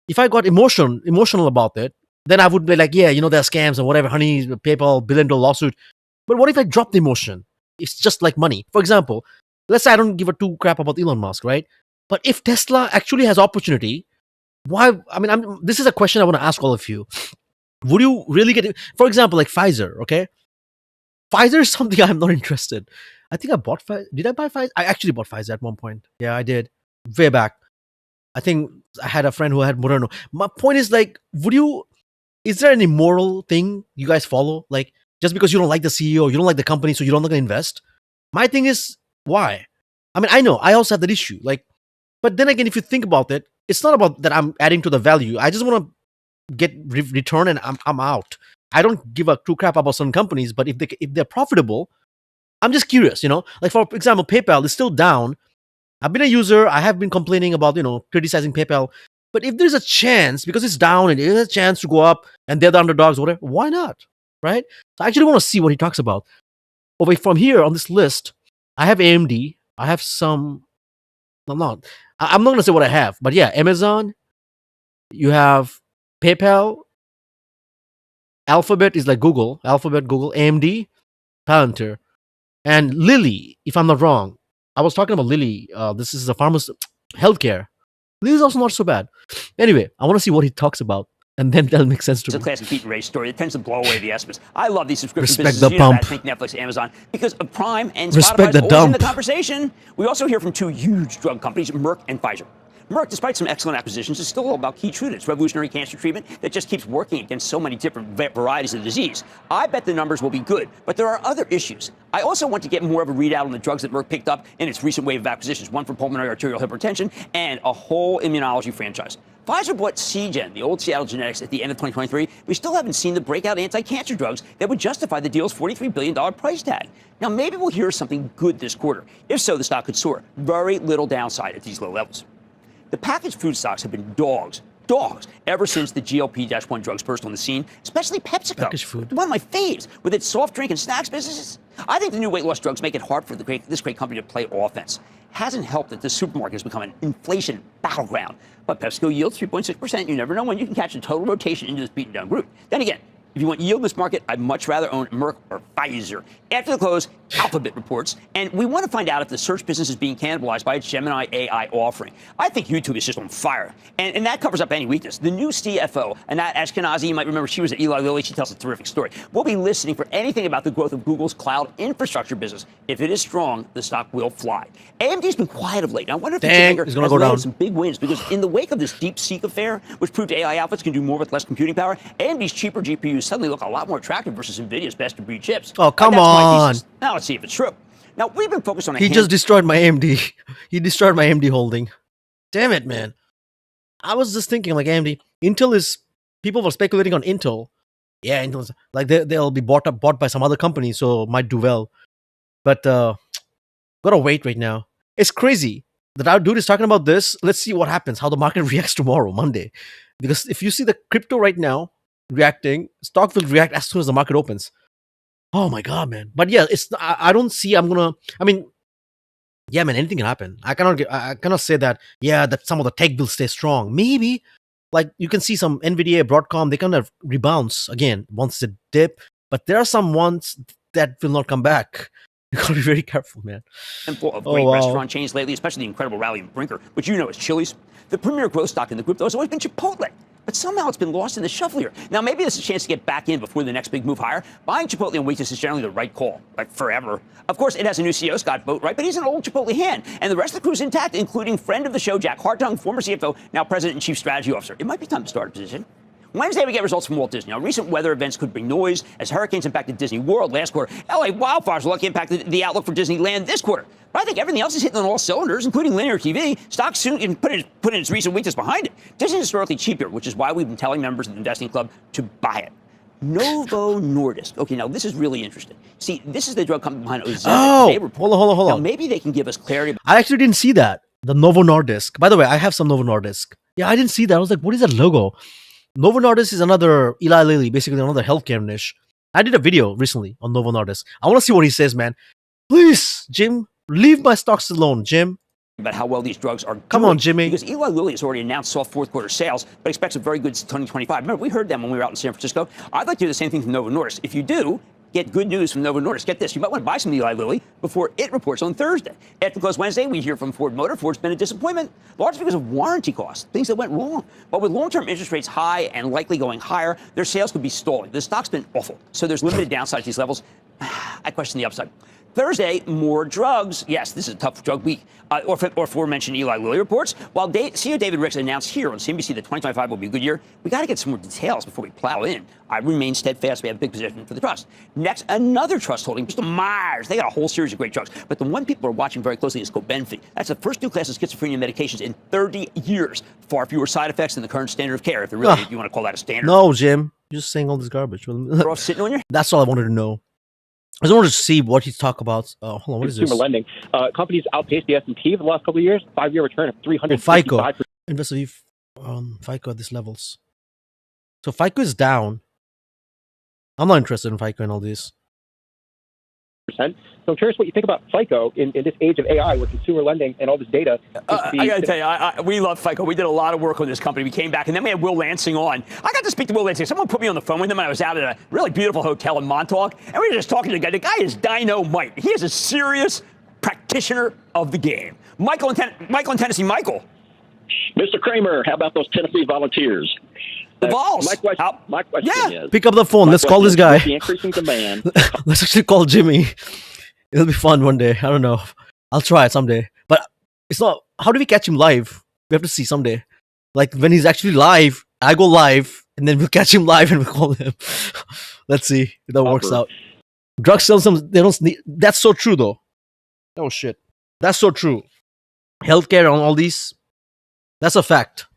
If I got emotional about it, then I would be like, yeah, there are scams and whatever, honey, PayPal, $1 billion lawsuit. But what if I drop the emotion? It's just like money. For example, let's say I don't give a 2 crap about Elon Musk, right? But if Tesla actually has opportunity, why? This is a question I want to ask all of you. Would you really get it? For example, like Pfizer, okay? Pfizer is something I'm not interested. I think I bought Pfizer. Did I buy Pfizer? I actually bought Pfizer at one point. Yeah, I did. Way back. I think I had a friend who had Moderna. My point is, like, is there any moral thing you guys follow? Like, just because you don't like the CEO, you don't like the company, so you're not going to invest? My thing is, why? I know, I also have that issue. Like, but then again, if you think about it, it's not about that I'm adding to the value. I just want to get return and I'm out. I don't give a 2 crap about some companies, but if they're profitable, I'm just curious, Like, for example, PayPal is still down. I've been a user. I have been complaining about, criticizing PayPal. But if there's a chance, because it's down and there's a chance to go up and they're the underdogs, whatever, why not? Right? So I actually want to see what he talks about. Over from here on this list, I have AMD. I have some. I'm not going to say what I have, but yeah, Amazon. You have PayPal. Alphabet is like Google. Google, AMD, Palantir, and Lilly, if I'm not wrong. I was talking about Lilly. This is a healthcare. This is also not so bad. Anyway, I want to see what he talks about, and then that'll make sense to It's a me. classic beat and race story. It tends to blow away the estimates. I love these subscription Respect businesses. the You know that. pump. Think Netflix, Amazon, because of Prime and Respect Spotify's the always in dump. the conversation. We also hear from two huge drug companies, Merck and Pfizer. Merck, despite some excellent acquisitions, is still all about Keytruda, its revolutionary cancer treatment that just keeps working against so many different varieties of the disease. I bet the numbers will be good, but there are other issues. I also want to get more of a readout on the drugs that Merck picked up in its recent wave of acquisitions, one for pulmonary arterial hypertension and a whole immunology franchise. Pfizer bought Seagen, the old Seattle Genetics, at the end of 2023. We still haven't seen the breakout anti-cancer drugs that would justify the deal's $43 billion price tag. Now, maybe we'll hear something good this quarter. If so, the stock could soar. Very little downside at these low levels. The packaged food stocks have been dogs, ever since the GLP-1 drugs burst on the scene, especially PepsiCo. Packaged food. One of my faves, with its soft drink and snacks businesses. I think the new weight loss drugs make it hard for this great company to play offense. Hasn't helped that the supermarket has become an inflation battleground. But PepsiCo yields 3.6%. You never know when you can catch a total rotation into this beaten down group. Then again, if you want yield in this market, I'd much rather own Merck or Pfizer. After the close, Alphabet reports, and we want to find out if the search business is being cannibalized by its Gemini AI offering. I think YouTube is just on fire, and that covers up any weakness. The new CFO, Anat Ashkenazi, you might remember she was at Eli Lilly. She tells a terrific story. We'll be listening for anything about the growth of Google's cloud infrastructure business. If it is strong, the stock will fly. AMD's been quiet of late. I wonder if the Dang, chipmaker it's gonna has go landed down. some big wins, because in the wake of this DeepSeek affair, which proved AI outputs can do more with less computing power, AMD's cheaper GPUs suddenly look a lot more attractive versus NVIDIA's best-of-breed chips. Oh, come That's my on. thesis. Now let's see if it's true. Now, we've been focused on a He just destroyed my AMD. He destroyed my AMD holding. Damn it, man. I was just thinking, like, AMD, Intel is, people were speculating on Intel. Yeah, Intel's, like, they'll be bought by some other company, so might do well. But, gotta wait right now. It's crazy that our dude is talking about this. Let's see what happens, how the market reacts tomorrow, Monday. Because if you see the crypto right now reacting, stock will react as soon as the market opens. Oh my god, man! But yeah, I don't see. I mean, yeah, man, anything can happen. I cannot say that. Yeah, that some of the tech will stay strong. Maybe, like you can see some Nvidia, Broadcom, they kind of rebounds again once they dip. But there are some ones that will not come back. You gotta be very careful, man. handful of great restaurant chains lately, especially the incredible rally in Brinker, which you know is Chili's. The premier growth stock in the group, though, has always been Chipotle. But somehow it's been lost in the shuffle here. Now, maybe this is a chance to get back in before the next big move higher. Buying Chipotle in weakness is generally the right call, like forever. Of course, it has a new CEO, Scott Vogt, right? But he's an old Chipotle hand. And the rest of the crew's intact, including friend of the show, Jack Hartung, former CFO, now president and chief strategy officer. It might be time to start a position. Wednesday, we get results from Walt Disney. Now, recent weather events could bring noise as hurricanes impacted Disney World last quarter. LA wildfires will likely impact the outlook for Disneyland this quarter. But I think everything else is hitting on all cylinders, including linear TV. Stocks soon can put in its recent weakness behind it. Disney is historically cheaper, which is why we've been telling members of the investing club to buy it. Novo Nordisk. Okay, now this is really interesting. See, this is the drug company behind Ozempic. Oh, hold Now, on. maybe they can give us clarity. I actually didn't see that. The Novo Nordisk. By the way, I have some Novo Nordisk. Yeah, I didn't see that. I was like, what is that logo? Novo Nordisk is another Eli Lilly, basically another healthcare niche. I did a video recently on Novo Nordisk. I want to see what he says, man. Please, Jim, leave my stocks alone, Jim. About how well these drugs are doing. Come on, Jimmy. Because Eli Lilly has already announced soft fourth quarter sales, but expects a very good 2025. Remember, we heard them when we were out in San Francisco. I'd like to do the same thing from Novo Nordisk. If you do, get good news from Novo Nordisk. Get this, you might want to buy some Eli Lilly before it reports on Thursday. After close Wednesday, we hear from Ford Motor. Ford's been a disappointment, largely because of warranty costs, things that went wrong. But with long-term interest rates high and likely going higher, their sales could be stalling. The stock's been awful, so there's limited downside at these levels. I question the upside. Thursday, more drugs. Yes, this is a tough drug week. Or aforementioned Eli Lilly reports. While CEO David Ricks announced here on CNBC that 2025 will be a good year, we got to get some more details before we plow in. I remain steadfast. We have a big position for the trust. Next, another trust holding, Bristol Myers. They got a whole series of great drugs. But the one people are watching very closely is Cobenfy. That's the first new class of schizophrenia medications in 30 years. Far fewer side effects than the current standard of care, if you want to call that a standard. No, Jim. You're just saying all this garbage. They're all sitting on your That's all I wanted to know. I just wanted to see what he's talking about. Hold on, what is this? Consumer lending. Companies outpaced the S&P for the last couple of years. 5-year return of 355%. FICO. Investor FICO at these levels. So FICO is down. I'm not interested in FICO and all this. So I'm curious what you think about FICO in this age of AI where consumer lending and all this data. I got to tell you, we love FICO. We did a lot of work on this company. We came back, and then we had Will Lansing on. I got to speak to Will Lansing. Someone put me on the phone with him, and I was out at a really beautiful hotel in Montauk, and we were just talking to the guy. The guy is dynamite. He is a serious practitioner of the game. Michael in Tennessee. Michael. Mr. Kramer, how about those Tennessee Volunteers? The Vols. My question Yeah. is, Pick up the phone. my Let's call this question is, guy. with the increasing demand, Let's actually call Jimmy. It'll be fun one day. I don't know. I'll try it someday. But it's not. How do we catch him live? We have to see someday. Like when he's actually live, I go live, and then we'll catch him live and we'll call him. Let's see if that works out. Drugs sell some. They don't need. That's so true though. Oh shit. That's so true. Healthcare on all these. That's a fact.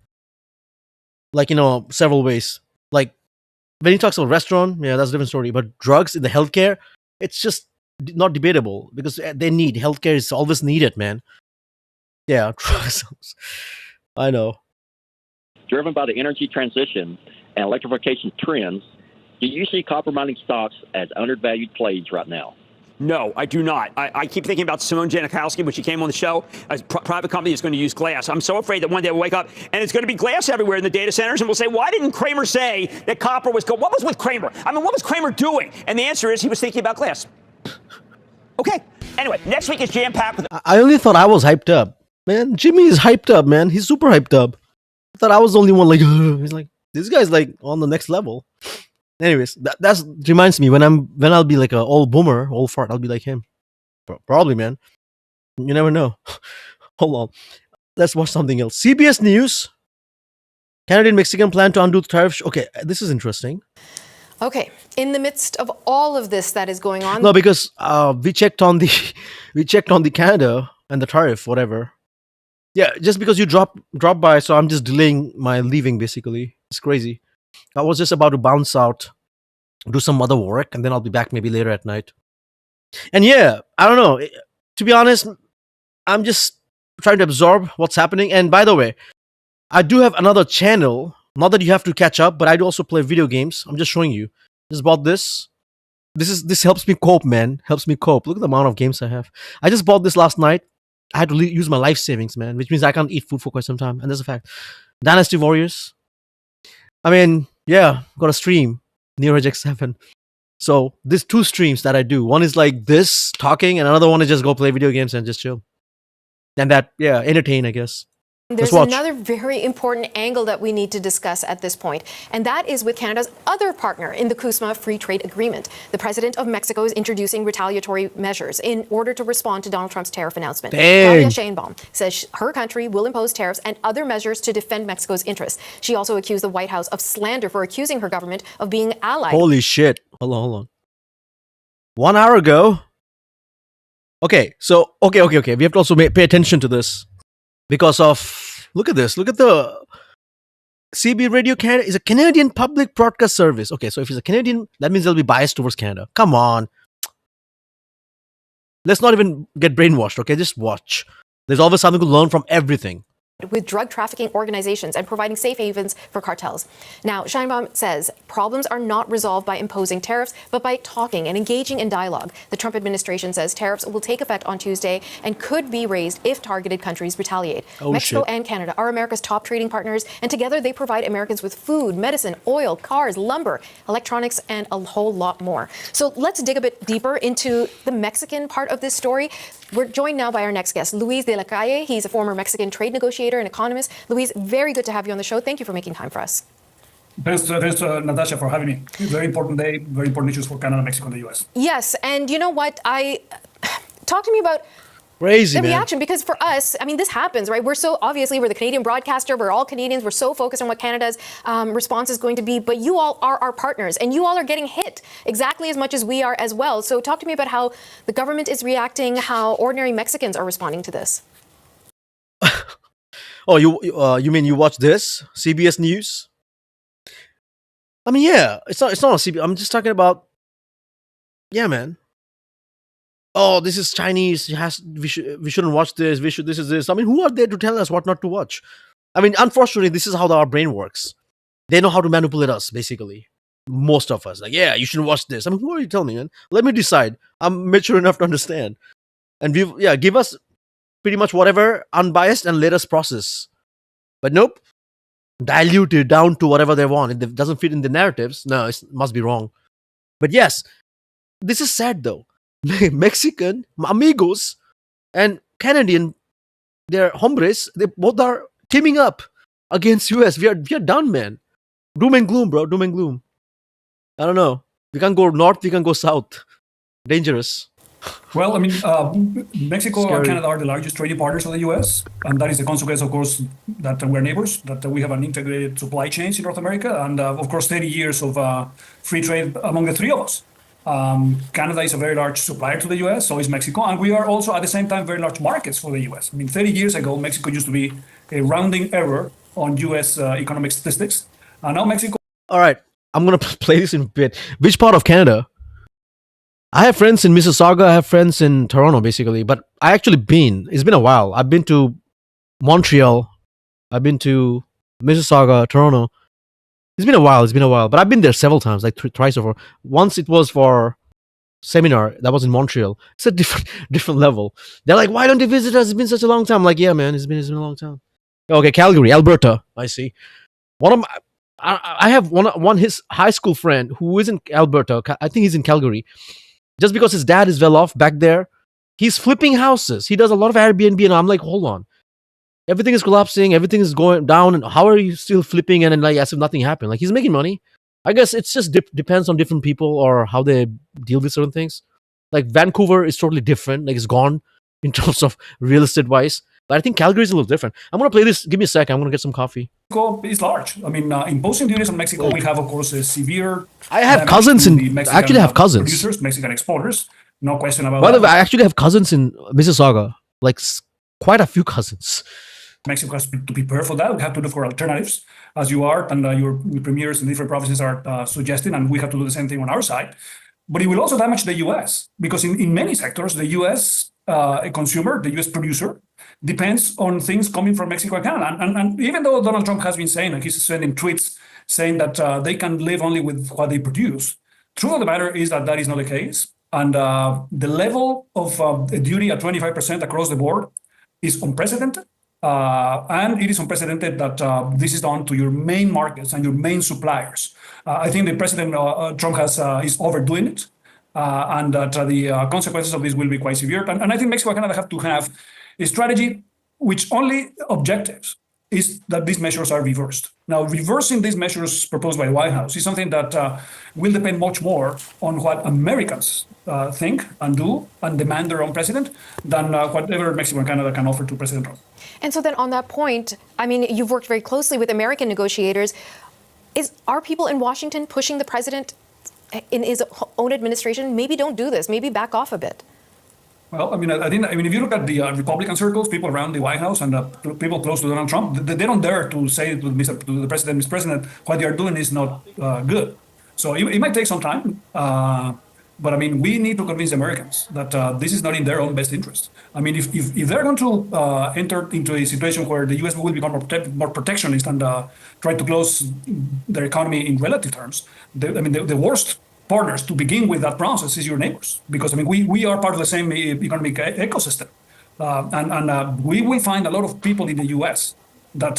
Like, several ways. Like when he talks about restaurant, yeah, that's a different story. But drugs in the healthcare, it's just not debatable because they need healthcare is always needed, man. Yeah, drugs. I know. driven by the energy transition and electrification trends, do you see copper mining stocks as undervalued plays right now? No, I do not. I keep thinking about Simone Janikowski when she came on the show. A private company is going to use glass. I'm so afraid that one day we'll wake up and it's going to be glass everywhere in the data centers, and we'll say, why didn't Kramer say that copper was what was with Kramer? I mean, what was Kramer doing? And the answer is he was thinking about glass. Okay. Anyway, next week is jam-packed with... I only thought I was hyped up. Man, Jimmy is hyped up, man. He's super hyped up. I thought I was the only one like, he's like, this guy's like on the next level. Anyways, that reminds me when I'll be like a old boomer, old fart, I'll be like him. Probably, man. You never know. Hold on. Let's watch something else. CBS News. Canadian-Mexican plan to undo the tariff. Okay, this is interesting. Okay, in the midst of all of this that is going on. No, because we checked on the Canada and the tariff, whatever. Yeah, just because you drop by, so I'm just delaying my leaving. Basically, it's crazy. I was just about to bounce out, do some other work, and then I'll be back maybe later at night. And yeah, I don't know. To be honest, I'm just trying to absorb what's happening. And by the way, I do have another channel. Not that you have to catch up, but I do also play video games. I'm just showing you. Just bought this. This helps me cope, man. Helps me cope. Look at the amount of games I have. I just bought this last night. I had to use my life savings, man, which means I can't eat food for quite some time. And that's a fact. Dynasty Warriors. I mean, yeah, got a stream, Neo Edge X7. So there's two streams that I do. One is like this, talking, and another one is just go play video games and just chill. And that, yeah, entertain, I guess. There's another very important angle that we need to discuss at this point, and that is with Canada's other partner in the CUSMA Free Trade Agreement. The president of Mexico is introducing retaliatory measures in order to respond to Donald Trump's tariff announcement. Claudia Sheinbaum says her country will impose tariffs and other measures to defend Mexico's interests. She also accused the White House of slander for accusing her government of being allied. Holy shit. Hold on. 1 hour ago. Okay, so, okay. We have to also pay attention to this. Because of, look at this. Look at the CB Radio Canada is a Canadian public broadcast service. Okay, so if it's a Canadian, that means they'll be biased towards Canada. Come on. Let's not even get brainwashed, okay? Just watch. There's always something to learn from everything. With drug trafficking organizations and providing safe havens for cartels. Now, Sheinbaum says problems are not resolved by imposing tariffs, but by talking and engaging in dialogue. The Trump administration says tariffs will take effect on Tuesday and could be raised if targeted countries retaliate. Mexico and Canada are America's top trading partners, and together they provide Americans with food, medicine, oil, cars, lumber, electronics, and a whole lot more. So let's dig a bit deeper into the Mexican part of this story. We're joined now by our next guest, Luis de la Calle. He's a former Mexican trade negotiator and economist. Luis, very good to have you on the show. Thank you for making time for us. Thanks, Natasha, for having me. Very important day, very important issues for Canada, Mexico, and the U.S. Yes, and you know what? Talk to me about crazy, the reaction, because for us, I mean, this happens, right? We're the Canadian broadcaster. We're all Canadians. We're so focused on what Canada's response is going to be. But you all are our partners, and you all are getting hit exactly as much as we are as well. So talk to me about how the government is reacting, how ordinary Mexicans are responding to this. Oh, you mean you watch this CBS News? I mean, yeah, it's not a CBS. I'm just talking about, yeah, man. Oh, this is Chinese. We shouldn't watch this. This is this. I mean, who are they to tell us what not to watch? I mean, unfortunately, this is how our brain works. They know how to manipulate us, basically. Most of us, like, yeah, you shouldn't watch this. I mean, who are you telling me, man? Let me decide. I'm mature enough to understand, and give us pretty much whatever, unbiased, and let us process. But nope, dilute it down to whatever they want. If it doesn't fit in the narratives, no, it must be wrong. But yes, this is sad though. Mexican amigos and Canadian, they're hombres. They both are teaming up against US. We are done, man. Doom and gloom, bro. Doom and gloom. I don't know. We can go north. We can go south. Dangerous. Well, I mean, Mexico Scary. and Canada are the largest trading partners of the U.S., and that is the consequence, of course, that we're neighbors, that we have an integrated supply chain in North America, and of course, 30 years of free trade among the three of us. Canada is a very large supplier to the U.S., so is Mexico, and we are also at the same time very large markets for the U.S. I mean, 30 years ago, Mexico used to be a rounding error on U.S. Economic statistics, and now Mexico. All right, I'm gonna play this in a bit. Which part of Canada? I have friends in Mississauga. I have friends in Toronto, basically. But I actually been. It's been a while. I've been to Montreal. I've been to Mississauga, Toronto. It's been a while. But I've been there several times, like twice or four. Once it was for seminar that was in Montreal. It's a different level. They're like, why don't you visit us? It's been such a long time. I'm like, yeah, man, it's been a long time. Okay, Calgary, Alberta. I see. I have one his high school friend who is in Alberta. I think he's in Calgary. Just because his dad is well off back there, he's flipping houses. He does a lot of Airbnb, and I'm like, hold on. Everything is collapsing. Everything is going down. And how are you still flipping? And then, like, as if nothing happened. Like, he's making money. I guess it's just depends on different people or how they deal with certain things. Like, Vancouver is totally different. Like, it's gone in terms of real estate wise. But I think Calgary is a little different. I'm going to play this. Give me a sec. I'm going to get some coffee. Mexico is large. I mean, imposing duties on Mexico will have, of course, a severe. I have cousins in. I actually have cousins. Producers, Mexican exporters. No question about By the way, that. I actually have cousins in Mississauga. Like, quite a few cousins. Mexico has to be prepared for that. We have to look for alternatives, as you are, and your premiers in different provinces are suggesting, and we have to do the same thing on our side. But it will also damage the U.S. because in many sectors, the U.S. Consumer, the U.S. producer, depends on things coming from Mexico and Canada. And even though Donald Trump has been saying, and he's sending tweets saying that they can live only with what they produce, truth of the matter is that is not the case. And the level of duty at 25% across the board is unprecedented. And it is unprecedented that this is done to your main markets and your main suppliers. I think the President Trump is overdoing it, and that the consequences of this will be quite severe. And I think Mexico and Canada have to have a strategy which only objectives is that these measures are reversed. Now, reversing these measures proposed by the White House is something that will depend much more on what Americans think and do and demand their own president than whatever Mexico and Canada can offer to President Trump. And so then on that point, I mean, you've worked very closely with American negotiators. Are people in Washington pushing the president in his own administration? Maybe don't do this. Maybe back off a bit. Well, I mean, if you look at the Republican circles, people around the White House and people close to Donald Trump, they don't dare to say to the president, Mr. President, what they are doing is not good. So it might take some time. But I mean, we need to convince Americans that this is not in their own best interest. I mean, if they're going to enter into a situation where the U.S. will become more protectionist and try to close their economy in relative terms, the worst partners to begin with that process is your neighbors, because I mean we are part of the same economic ecosystem, and we will find a lot of people in the U.S. that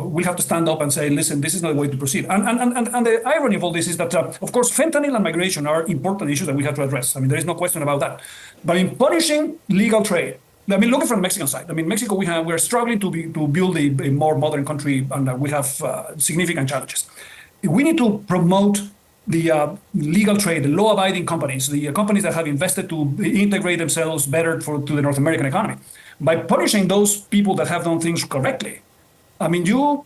we have to stand up and say, listen, this is not the way to proceed. And the irony of all this is that, of course, fentanyl and migration are important issues that we have to address. I mean, there is no question about that. But in punishing legal trade, I mean, looking from the Mexican side, I mean, Mexico, we're struggling to build a more modern country, and we have significant challenges. We need to promote the legal trade, the law-abiding companies, the companies that have invested to integrate themselves better to the North American economy. By punishing those people that have done things correctly, I mean, you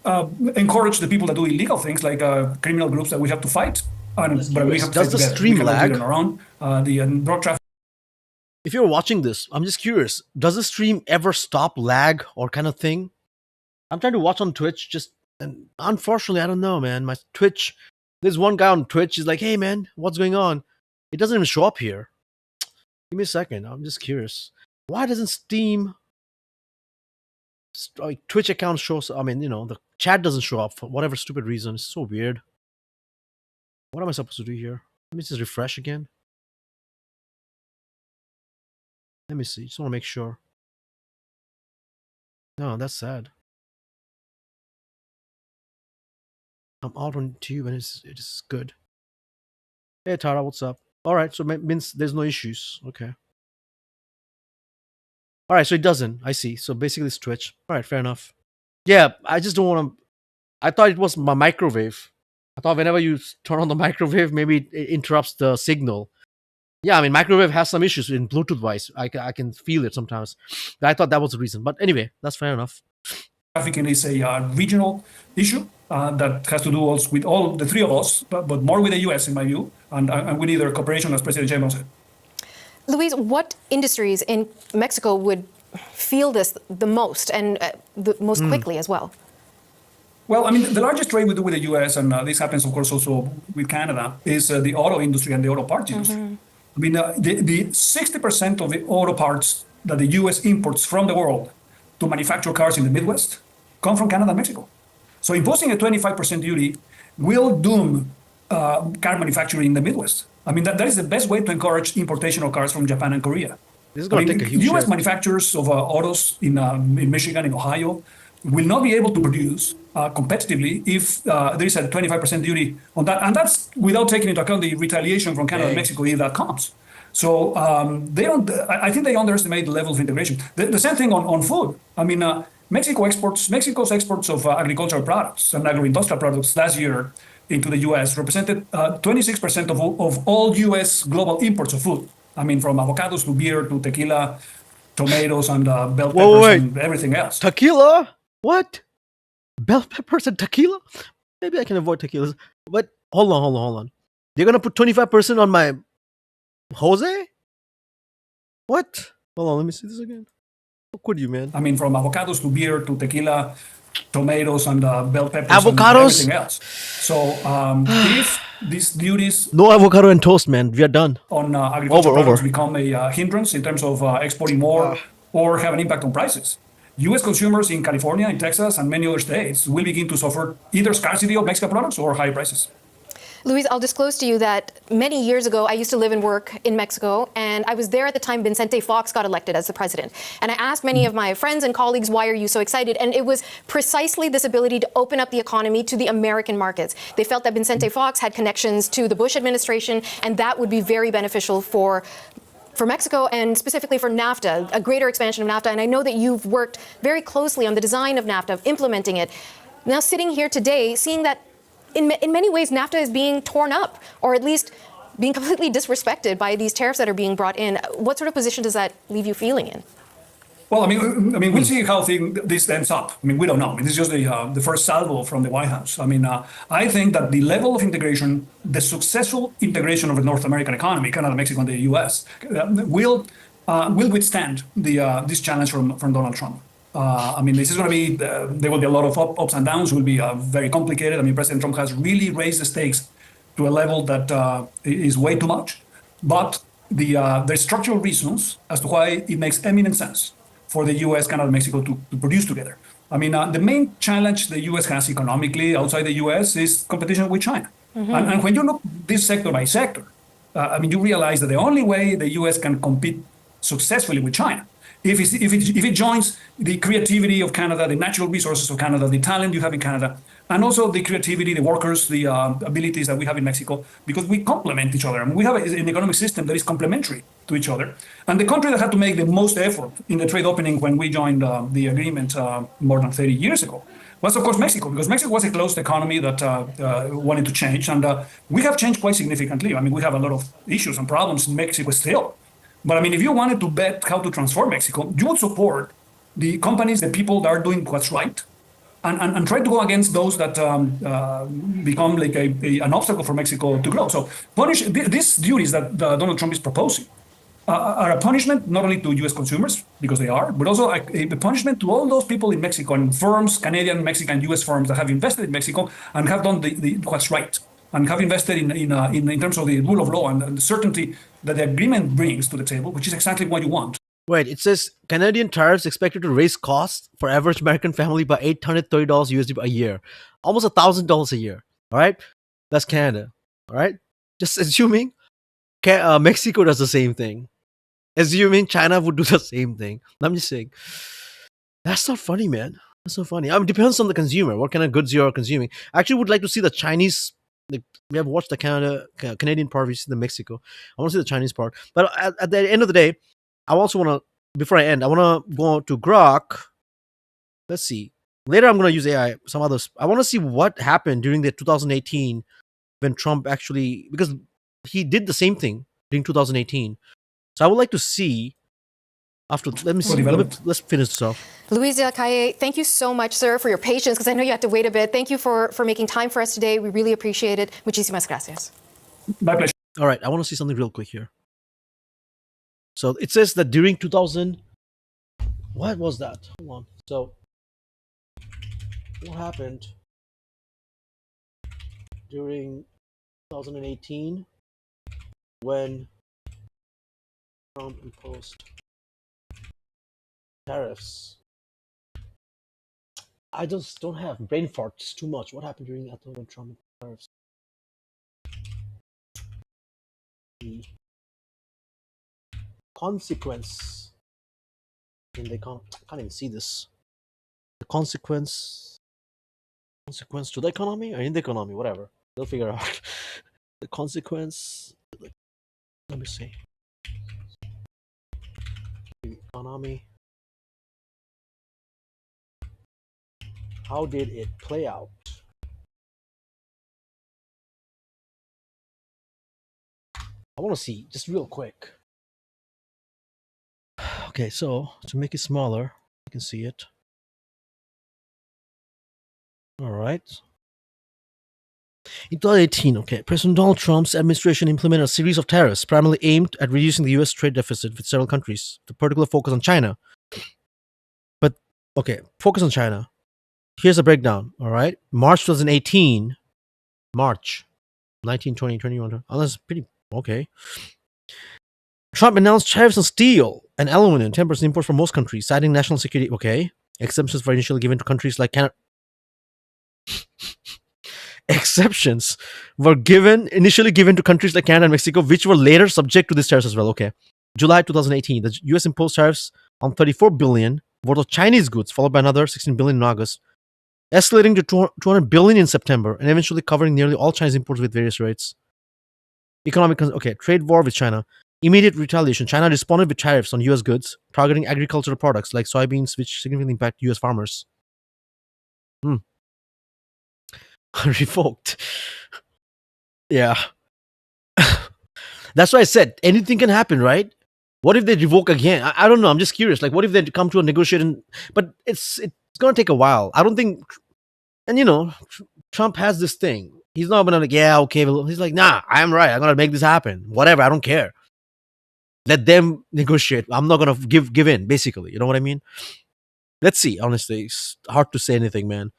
encourage the people that do illegal things, like criminal groups that we have to fight. But we have to Does the stream lag? On our own. The drug trafficking. If you're watching this, I'm just curious. Does the stream ever stop, lag, or kind of thing? I'm trying to watch on Twitch, and unfortunately, I don't know, man. My Twitch, there's one guy on Twitch. He's like, "Hey, man, what's going on?" It doesn't even show up here. Give me a second. I'm just curious. Why doesn't Steam? Like, Twitch account shows, I mean, the chat doesn't show up for whatever stupid reason. It's so weird. What am I supposed to do here? Let me just refresh again. Let me see. Just want to make sure. No, that's sad. I'm out on tube and it is good. Hey Tara, what's up? Alright, so it means there's no issues. Okay. Alright, so it doesn't. I see. So basically it's Twitch. Alright, fair enough. Yeah, I just don't want to. I thought it was my microwave. I thought whenever you turn on the microwave, maybe it interrupts the signal. Yeah, I mean, microwave has some issues in Bluetooth wise. I can feel it sometimes. I thought that was the reason. But anyway, that's fair enough. Trafficking is a regional issue that has to do also with all the three of us, but more with the U.S. in my view, and we need their cooperation, as President Sheinbaum said. Luis, what industries in Mexico would feel this the most and the most quickly as well? Well, I mean, the largest trade we do with the U.S., and this happens, of course, also with Canada, is the auto industry and the auto parts industry. I mean, the 60% of the auto parts that the U.S. imports from the world to manufacture cars in the Midwest come from Canada and Mexico. So imposing a 25% duty will doom car manufacturing in the Midwest. I mean, that is the best way to encourage importation of cars from Japan and Korea. This is going to take a huge U.S. hit. manufacturers of autos in Michigan, in Ohio, will not be able to produce competitively if there is a 25% duty on that. And that's without taking into account the retaliation from Canada and Mexico if that comes. So I think they underestimate the level of integration. The same thing on food. I mean, Mexico's exports of agricultural products and agro-industrial products last year into the U.S. represented 26% of all U.S. global imports of food. I mean, from avocados to beer to tequila, tomatoes and bell peppers and everything else. Tequila? What? Bell peppers and tequila? Maybe I can avoid tequilas. But hold on. They're going to put 25% on my Jose? What? Hold on, let me see this again. How could you, man? I mean, from avocados to beer to tequila, tomatoes and bell peppers Avocados? and everything else. So if these duties No avocado and toast, man. We are done. on agricultural Over. products become a hindrance in terms of exporting more or have an impact on prices, U.S. consumers in California, in Texas, and many other states will begin to suffer either scarcity of Mexican products or high prices. Luis, I'll disclose to you that many years ago, I used to live and work in Mexico, and I was there at the time Vicente Fox got elected as the president. And I asked many of my friends and colleagues, why are you so excited? And it was precisely this ability to open up the economy to the American markets. They felt that Vicente Fox had connections to the Bush administration, and that would be very beneficial for Mexico and specifically for NAFTA, a greater expansion of NAFTA. And I know that you've worked very closely on the design of NAFTA, of implementing it. Now, sitting here today, seeing that in many ways, NAFTA is being torn up, or at least being completely disrespected by these tariffs that are being brought in. What sort of position does that leave you feeling in? Well, I mean, we'll see how this ends up. I mean, we don't know. I mean, this is just the first salvo from the White House. I mean, I think that the level of integration, the successful integration of the North American economy, Canada, Mexico, and the U.S., will withstand this challenge from Donald Trump. I mean, this is going to be, there will be a lot of ups and downs, will be very complicated. I mean, President Trump has really raised the stakes to a level that is way too much. But there's structural reasons as to why it makes eminent sense for the U.S., Canada, and Mexico to produce together. I mean, the main challenge the U.S. has economically outside the U.S. is competition with China. And when you look this sector by sector, I mean, you realize that the only way the U.S. can compete successfully with China if it joins the creativity of Canada, the natural resources of Canada, the talent you have in Canada, and also the creativity, the workers, the abilities that we have in Mexico, because we complement each other. I mean, we have an economic system that is complementary to each other. And the country that had to make the most effort in the trade opening when we joined the agreement more than 30 years ago was, of course, Mexico, because Mexico was a closed economy that wanted to change. And we have changed quite significantly. I mean, we have a lot of issues and problems in Mexico still. But I mean, if you wanted to bet how to transform Mexico, you would support the companies, the people that are doing what's right, and try to go against those that become like an obstacle for Mexico to grow. So punish these duties that Donald Trump is proposing are a punishment not only to U.S. consumers, because they are, but also a punishment to all those people in Mexico and firms, Canadian, Mexican, U.S. firms that have invested in Mexico and have done what's right, and have invested in terms of the rule of law and the certainty that the agreement brings to the table, which is exactly what you want. Wait, it says Canadian tariffs expected to raise costs for average American family by $830 USD a year, almost $1,000 a year. All right, that's Canada. All right, just assuming Mexico does the same thing, assuming China would do the same thing. I'm just saying, that's not funny, man. That's so funny. I mean, it depends on the consumer, what kind of goods you are consuming. I actually would like to see the Chinese. We have watched the Canadian part, we see the Mexico. I want to see the Chinese part. But at the end of the day, I also want to, before I end, I want to go to Grok. Let's see. Later, I'm going to use AI. Some others. I want to see what happened during the 2018 when Trump actually, because he did the same thing during 2018. So I would like to see after. Let me see. Let's finish this off. Luis de la Calle, thank you so much, sir, for your patience, because I know you had to wait a bit. Thank you for making time for us today. We really appreciate it. Muchísimas gracias. My pleasure. All right, I want to see something real quick here. So it says that during 2000, what was that? Hold on. So what happened during 2018 when Trump imposed tariffs? I just don't have brain farts too much. What happened during that time when Trump imposed tariffs? The consequence in the I can't even see this. The consequence to the economy or in the economy, whatever. They'll figure out the consequence. Let me see. The economy. How did it play out? I want to see just real quick. Okay, so to make it smaller, you can see it. All right. In 2018, okay, President Donald Trump's administration implemented a series of tariffs primarily aimed at reducing the U.S. trade deficit with several countries, with particular focus on China. But, okay, focus on China. Here's a breakdown, all right? March 2018, March 19, 20, 21. Oh, that's pretty, okay. Trump announced tariffs on steel and aluminum, 10% imports from most countries, citing national security, okay. Exemptions were initially given to countries like Canada. Exceptions were initially given to countries like Canada and Mexico, which were later subject to these tariffs as well. Okay. July 2018, the US imposed tariffs on 34 billion worth of Chinese goods, followed by another 16 billion in August, escalating to 200 billion in September, and eventually covering nearly all Chinese imports with various rates. Trade war with China. Immediate retaliation. China responded with tariffs on US goods, targeting agricultural products like soybeans, which significantly impact US farmers. Revoked. Yeah. That's why I said anything can happen, right? What if they revoke again? I don't know. I'm just curious. Like, what if they come to a negotiation? But it's going to take a while. I don't think. And Trump has this thing. He's not going to like, yeah, okay. He's like, nah, I'm right. I'm going to make this happen. Whatever. I don't care. Let them negotiate. I'm not going to give in. Basically, you know what I mean? Let's see. Honestly, it's hard to say anything, man.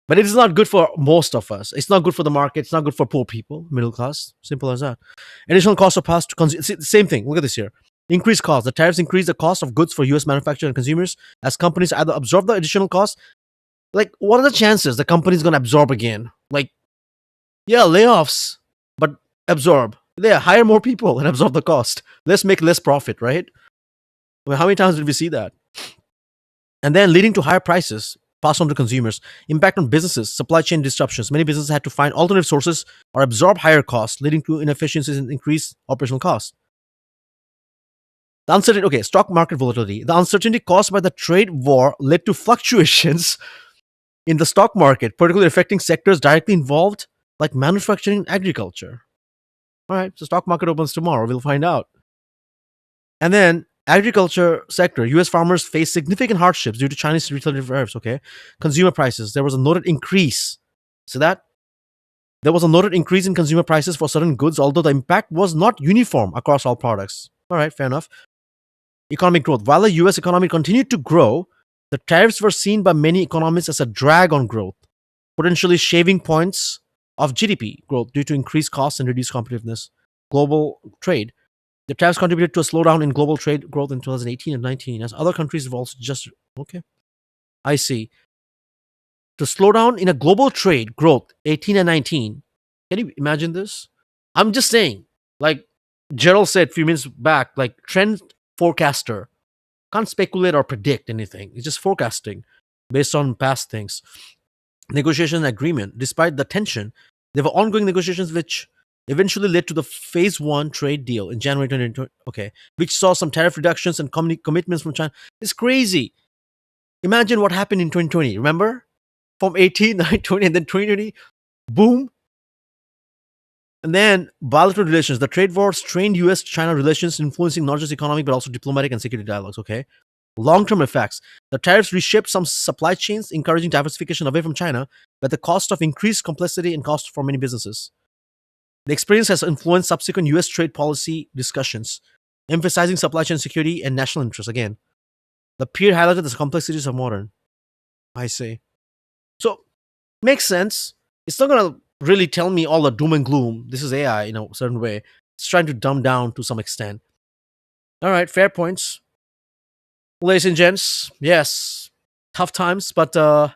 But it is not good for most of us. It's not good for the market. It's not good for poor people, middle class. Simple as that. Additional costs are passed to consumers. Same thing. Look at this here. Increased costs. The tariffs increase the cost of goods for U.S. manufacturers and consumers as companies either absorb the additional costs. Like, what are the chances the company's going to absorb again? Like, yeah, layoffs, but absorb. Yeah, hire more people and absorb the cost. Let's make less profit, right? I mean, how many times did we see that? And then leading to higher prices passed on to consumers. Impact on businesses, supply chain disruptions. Many businesses had to find alternative sources or absorb higher costs, leading to inefficiencies and increased operational costs. The uncertainty, stock market volatility. The uncertainty caused by the trade war led to fluctuations in the stock market, particularly affecting sectors directly involved like manufacturing and agriculture. All right, so stock market opens tomorrow. We'll find out. And then agriculture sector, U.S. farmers face significant hardships due to Chinese retaliatory tariffs. Okay, consumer prices. There was a noted increase. So that there was a noted increase in consumer prices for certain goods, although the impact was not uniform across all products. All right, fair enough. Economic growth. While the U.S. economy continued to grow, the tariffs were seen by many economists as a drag on growth, potentially shaving points of GDP growth due to increased costs and reduced competitiveness. Global trade. The tariffs contributed to a slowdown in global trade growth in 2018 and 19, as other countries have also just. Okay, I see. The slowdown in a global trade growth 18 and 19. Can you imagine this? I'm just saying, like Gerald said a few minutes back, like trend forecaster can't speculate or predict anything. It's just forecasting based on past things. Negotiation agreement. Despite the tension, there were ongoing negotiations which eventually led to the Phase 1 trade deal in January 2020, which saw some tariff reductions and commitments from China. It's crazy. Imagine what happened in 2020. Remember? From 18, 20, and then 2020, boom. And then bilateral relations. The trade war strained US-China relations, influencing not just economic, but also diplomatic and security dialogues. Okay. Long-term effects. The tariffs reshaped some supply chains, encouraging diversification away from China, but the cost of increased complexity and cost for many businesses. The experience has influenced subsequent US trade policy discussions, emphasizing supply chain security and national interest. Again, the peer highlighted the complexities of modern. I say. So, makes sense. It's not going to really tell me all the doom and gloom. This is AI in a certain way. It's trying to dumb down to some extent. All right, fair points. Ladies and gents, yes, tough times, but now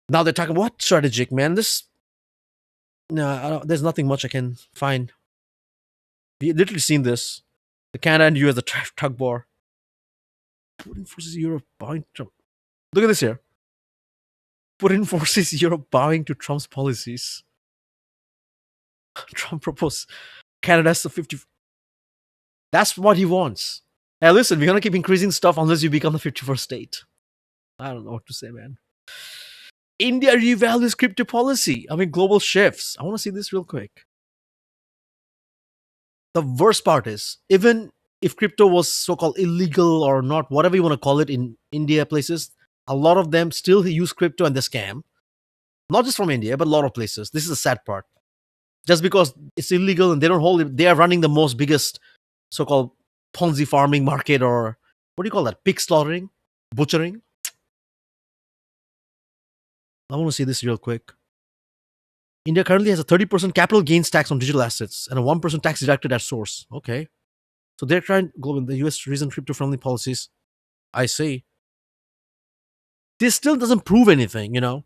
they're talking what strategic, man. There's nothing much I can find. We literally seen this. The Canada and US, the tug war. Putin forces Europe bowing to Trump. Look at this here. Putin forces Europe bowing to Trump's policies. Trump proposed Canada's 50. That's what he wants. Hey, listen, we're gonna keep increasing stuff unless you become the 51st state. I don't know what to say, man. India revalues crypto policy. I mean, global shifts. I want to see this real quick. The worst part is, even if crypto was so-called illegal or not, whatever you want to call it in India places, a lot of them still use crypto and they scam. Not just from India, but a lot of places. This is the sad part. Just because it's illegal and they don't hold it, they are running the most biggest so-called Ponzi farming market, or what do you call that? Pig slaughtering? Butchering? I want to see this real quick. India currently has a 30% capital gains tax on digital assets and a 1% tax deducted at source. Okay. So they're trying global, the US recent crypto-friendly policies. I see. This still doesn't prove anything, you know.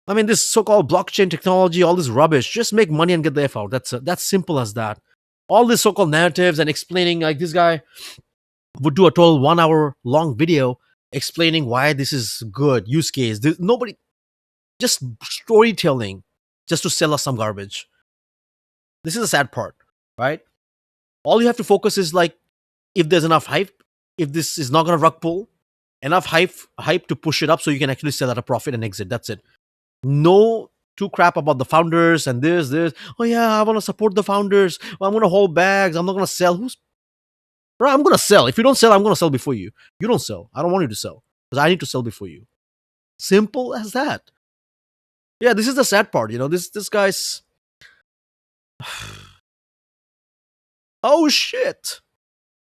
I mean, this so-called blockchain technology, all this rubbish, just make money and get the F out. That's simple as that. All these so-called narratives and explaining, like this guy would do a total 1 hour long video explaining why this is good, use case. Nobody, just storytelling just to sell us some garbage. This is the sad part, right? All you have to focus is like, if there's enough hype, if this is not going to rug pull, enough hype to push it up so you can actually sell at a profit and exit. That's it. No too crap about the founders and this. Oh yeah, I want to support the founders. Well, I'm going to hold bags. I'm not going to sell. Bro, I'm going to sell. If you don't sell, I'm going to sell before you. You don't sell. I don't want you to sell because I need to sell before you. Simple as that. Yeah, this is the sad part. You know, this guy's... Oh shit.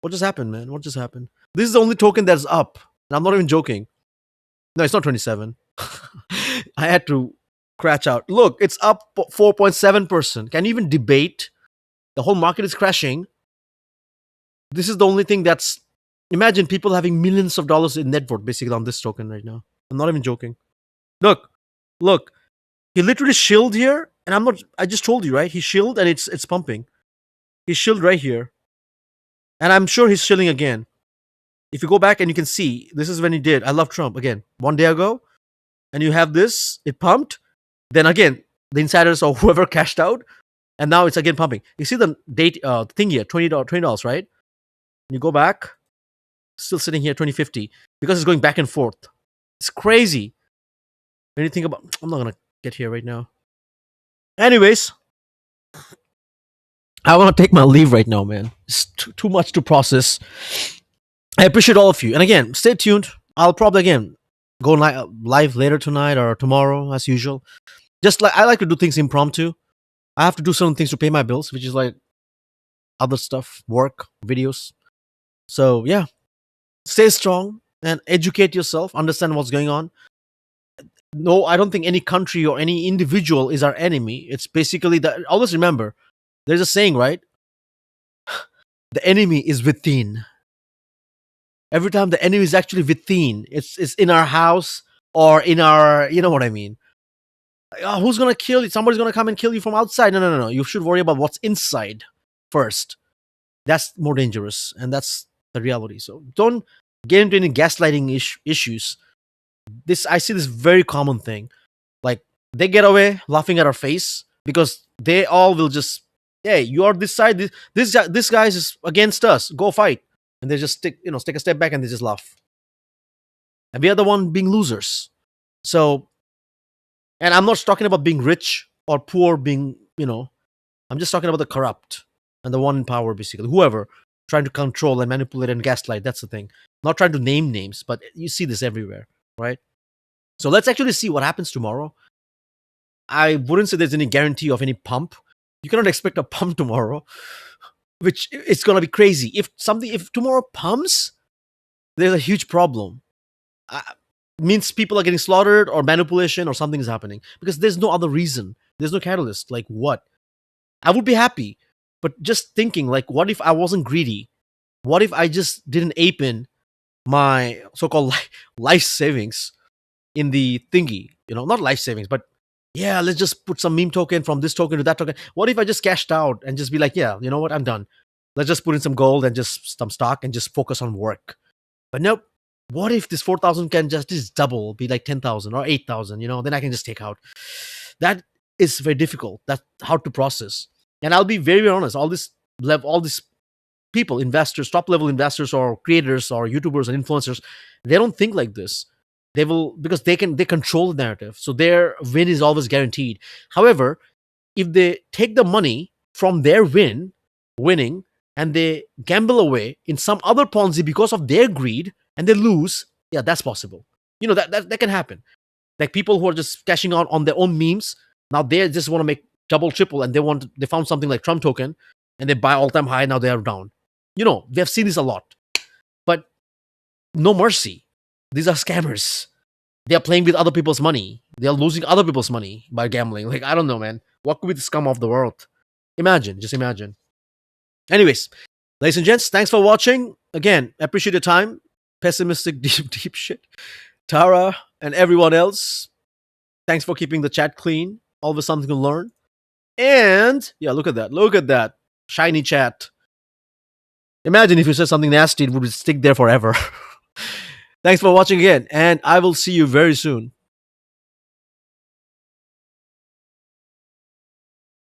What just happened, man? What just happened? This is the only token that's up. And I'm not even joking. No, it's not 27. I had to crash out. Look, it's up 4.7%. Can you even debate? The whole market is crashing. This is the only thing that's... Imagine people having millions of dollars in net worth basically on this token right now. I'm not even joking. Look. He literally shilled here. And I just told you, right? He shilled and it's pumping. He shilled right here. And I'm sure he's shilling again. If you go back and you can see, this is when he did. I love Trump again. 1 day ago. And you have this, it pumped. Then again, the insiders or whoever cashed out. And now it's again pumping. You see the date thing here, $20, right? And you go back, still sitting here, 2050. Because it's going back and forth. It's crazy. When you think about, I'm not going to get here right now. Anyways, I want to take my leave right now, man. It's too much to process. I appreciate all of you. And again, stay tuned. I'll probably, again, go live later tonight or tomorrow, as usual. Just like I like to do things impromptu. I have to do certain things to pay my bills, which is like other stuff, work, videos. So, yeah. Stay strong and educate yourself. Understand what's going on. No, I don't think any country or any individual is our enemy. It's basically that. Always remember, there's a saying, right? The enemy is within. Every time the enemy is actually within, it's in our house or in our, you know what I mean? Who's going to kill you? Somebody's going to come and kill you from outside. No. You should worry about what's inside first. That's more dangerous. And that's the reality. So don't get into any gaslighting issues. I see this very common thing. Like, they get away laughing at our face because they all will just, hey, you are this side. This guy is against us. Go fight. And they just take a step back and they just laugh. and we are the one being losers. So, and I'm not talking about being rich or poor being, I'm just talking about the corrupt and the one in power, basically. Whoever trying to control and manipulate and gaslight. That's the thing. Not trying to name names, but you see this everywhere, right? So let's actually see what happens tomorrow. I wouldn't say there's any guarantee of any pump. You cannot expect a pump tomorrow, which it's going to be crazy. If tomorrow pumps, there's a huge problem. Means people are getting slaughtered or manipulation or something is happening because there's no other reason. There's no catalyst. Like what? I would be happy, but just thinking like, what if I wasn't greedy? What if I just didn't ape in my so-called life savings in the thingy? Not life savings, but yeah, let's just put some meme token from this token to that token. What if I just cashed out and just be like, yeah, you know what? I'm done. Let's just put in some gold and just some stock and just focus on work. But nope. What if this 4,000 can just double, be like 10,000 or 8,000, then I can just take out. That is very difficult. That's hard to process. And I'll be very, very honest, all these people, investors, top level investors or creators or YouTubers and influencers, they don't think like this. They will, because they control the narrative. So their win is always guaranteed. However, if they take the money from their winning, and they gamble away in some other Ponzi because of their greed, and they lose, yeah, that's possible. That can happen. Like people who are just cashing out on their own memes, now they just want to make double, triple, and they found something like Trump token, and they buy all-time high, now they are down. They've seen this a lot. But no mercy. These are scammers. They are playing with other people's money. They are losing other people's money by gambling. Like, I don't know, man. What could be the scum of the world? Just imagine. Anyways, ladies and gents, thanks for watching. Again, appreciate your time. Pessimistic, deep shit. Tara and everyone else, thanks for keeping the chat clean. Always something to learn. And, yeah, look at that. Shiny chat. Imagine if you said something nasty, it would stick there forever. Thanks for watching again, and I will see you very soon.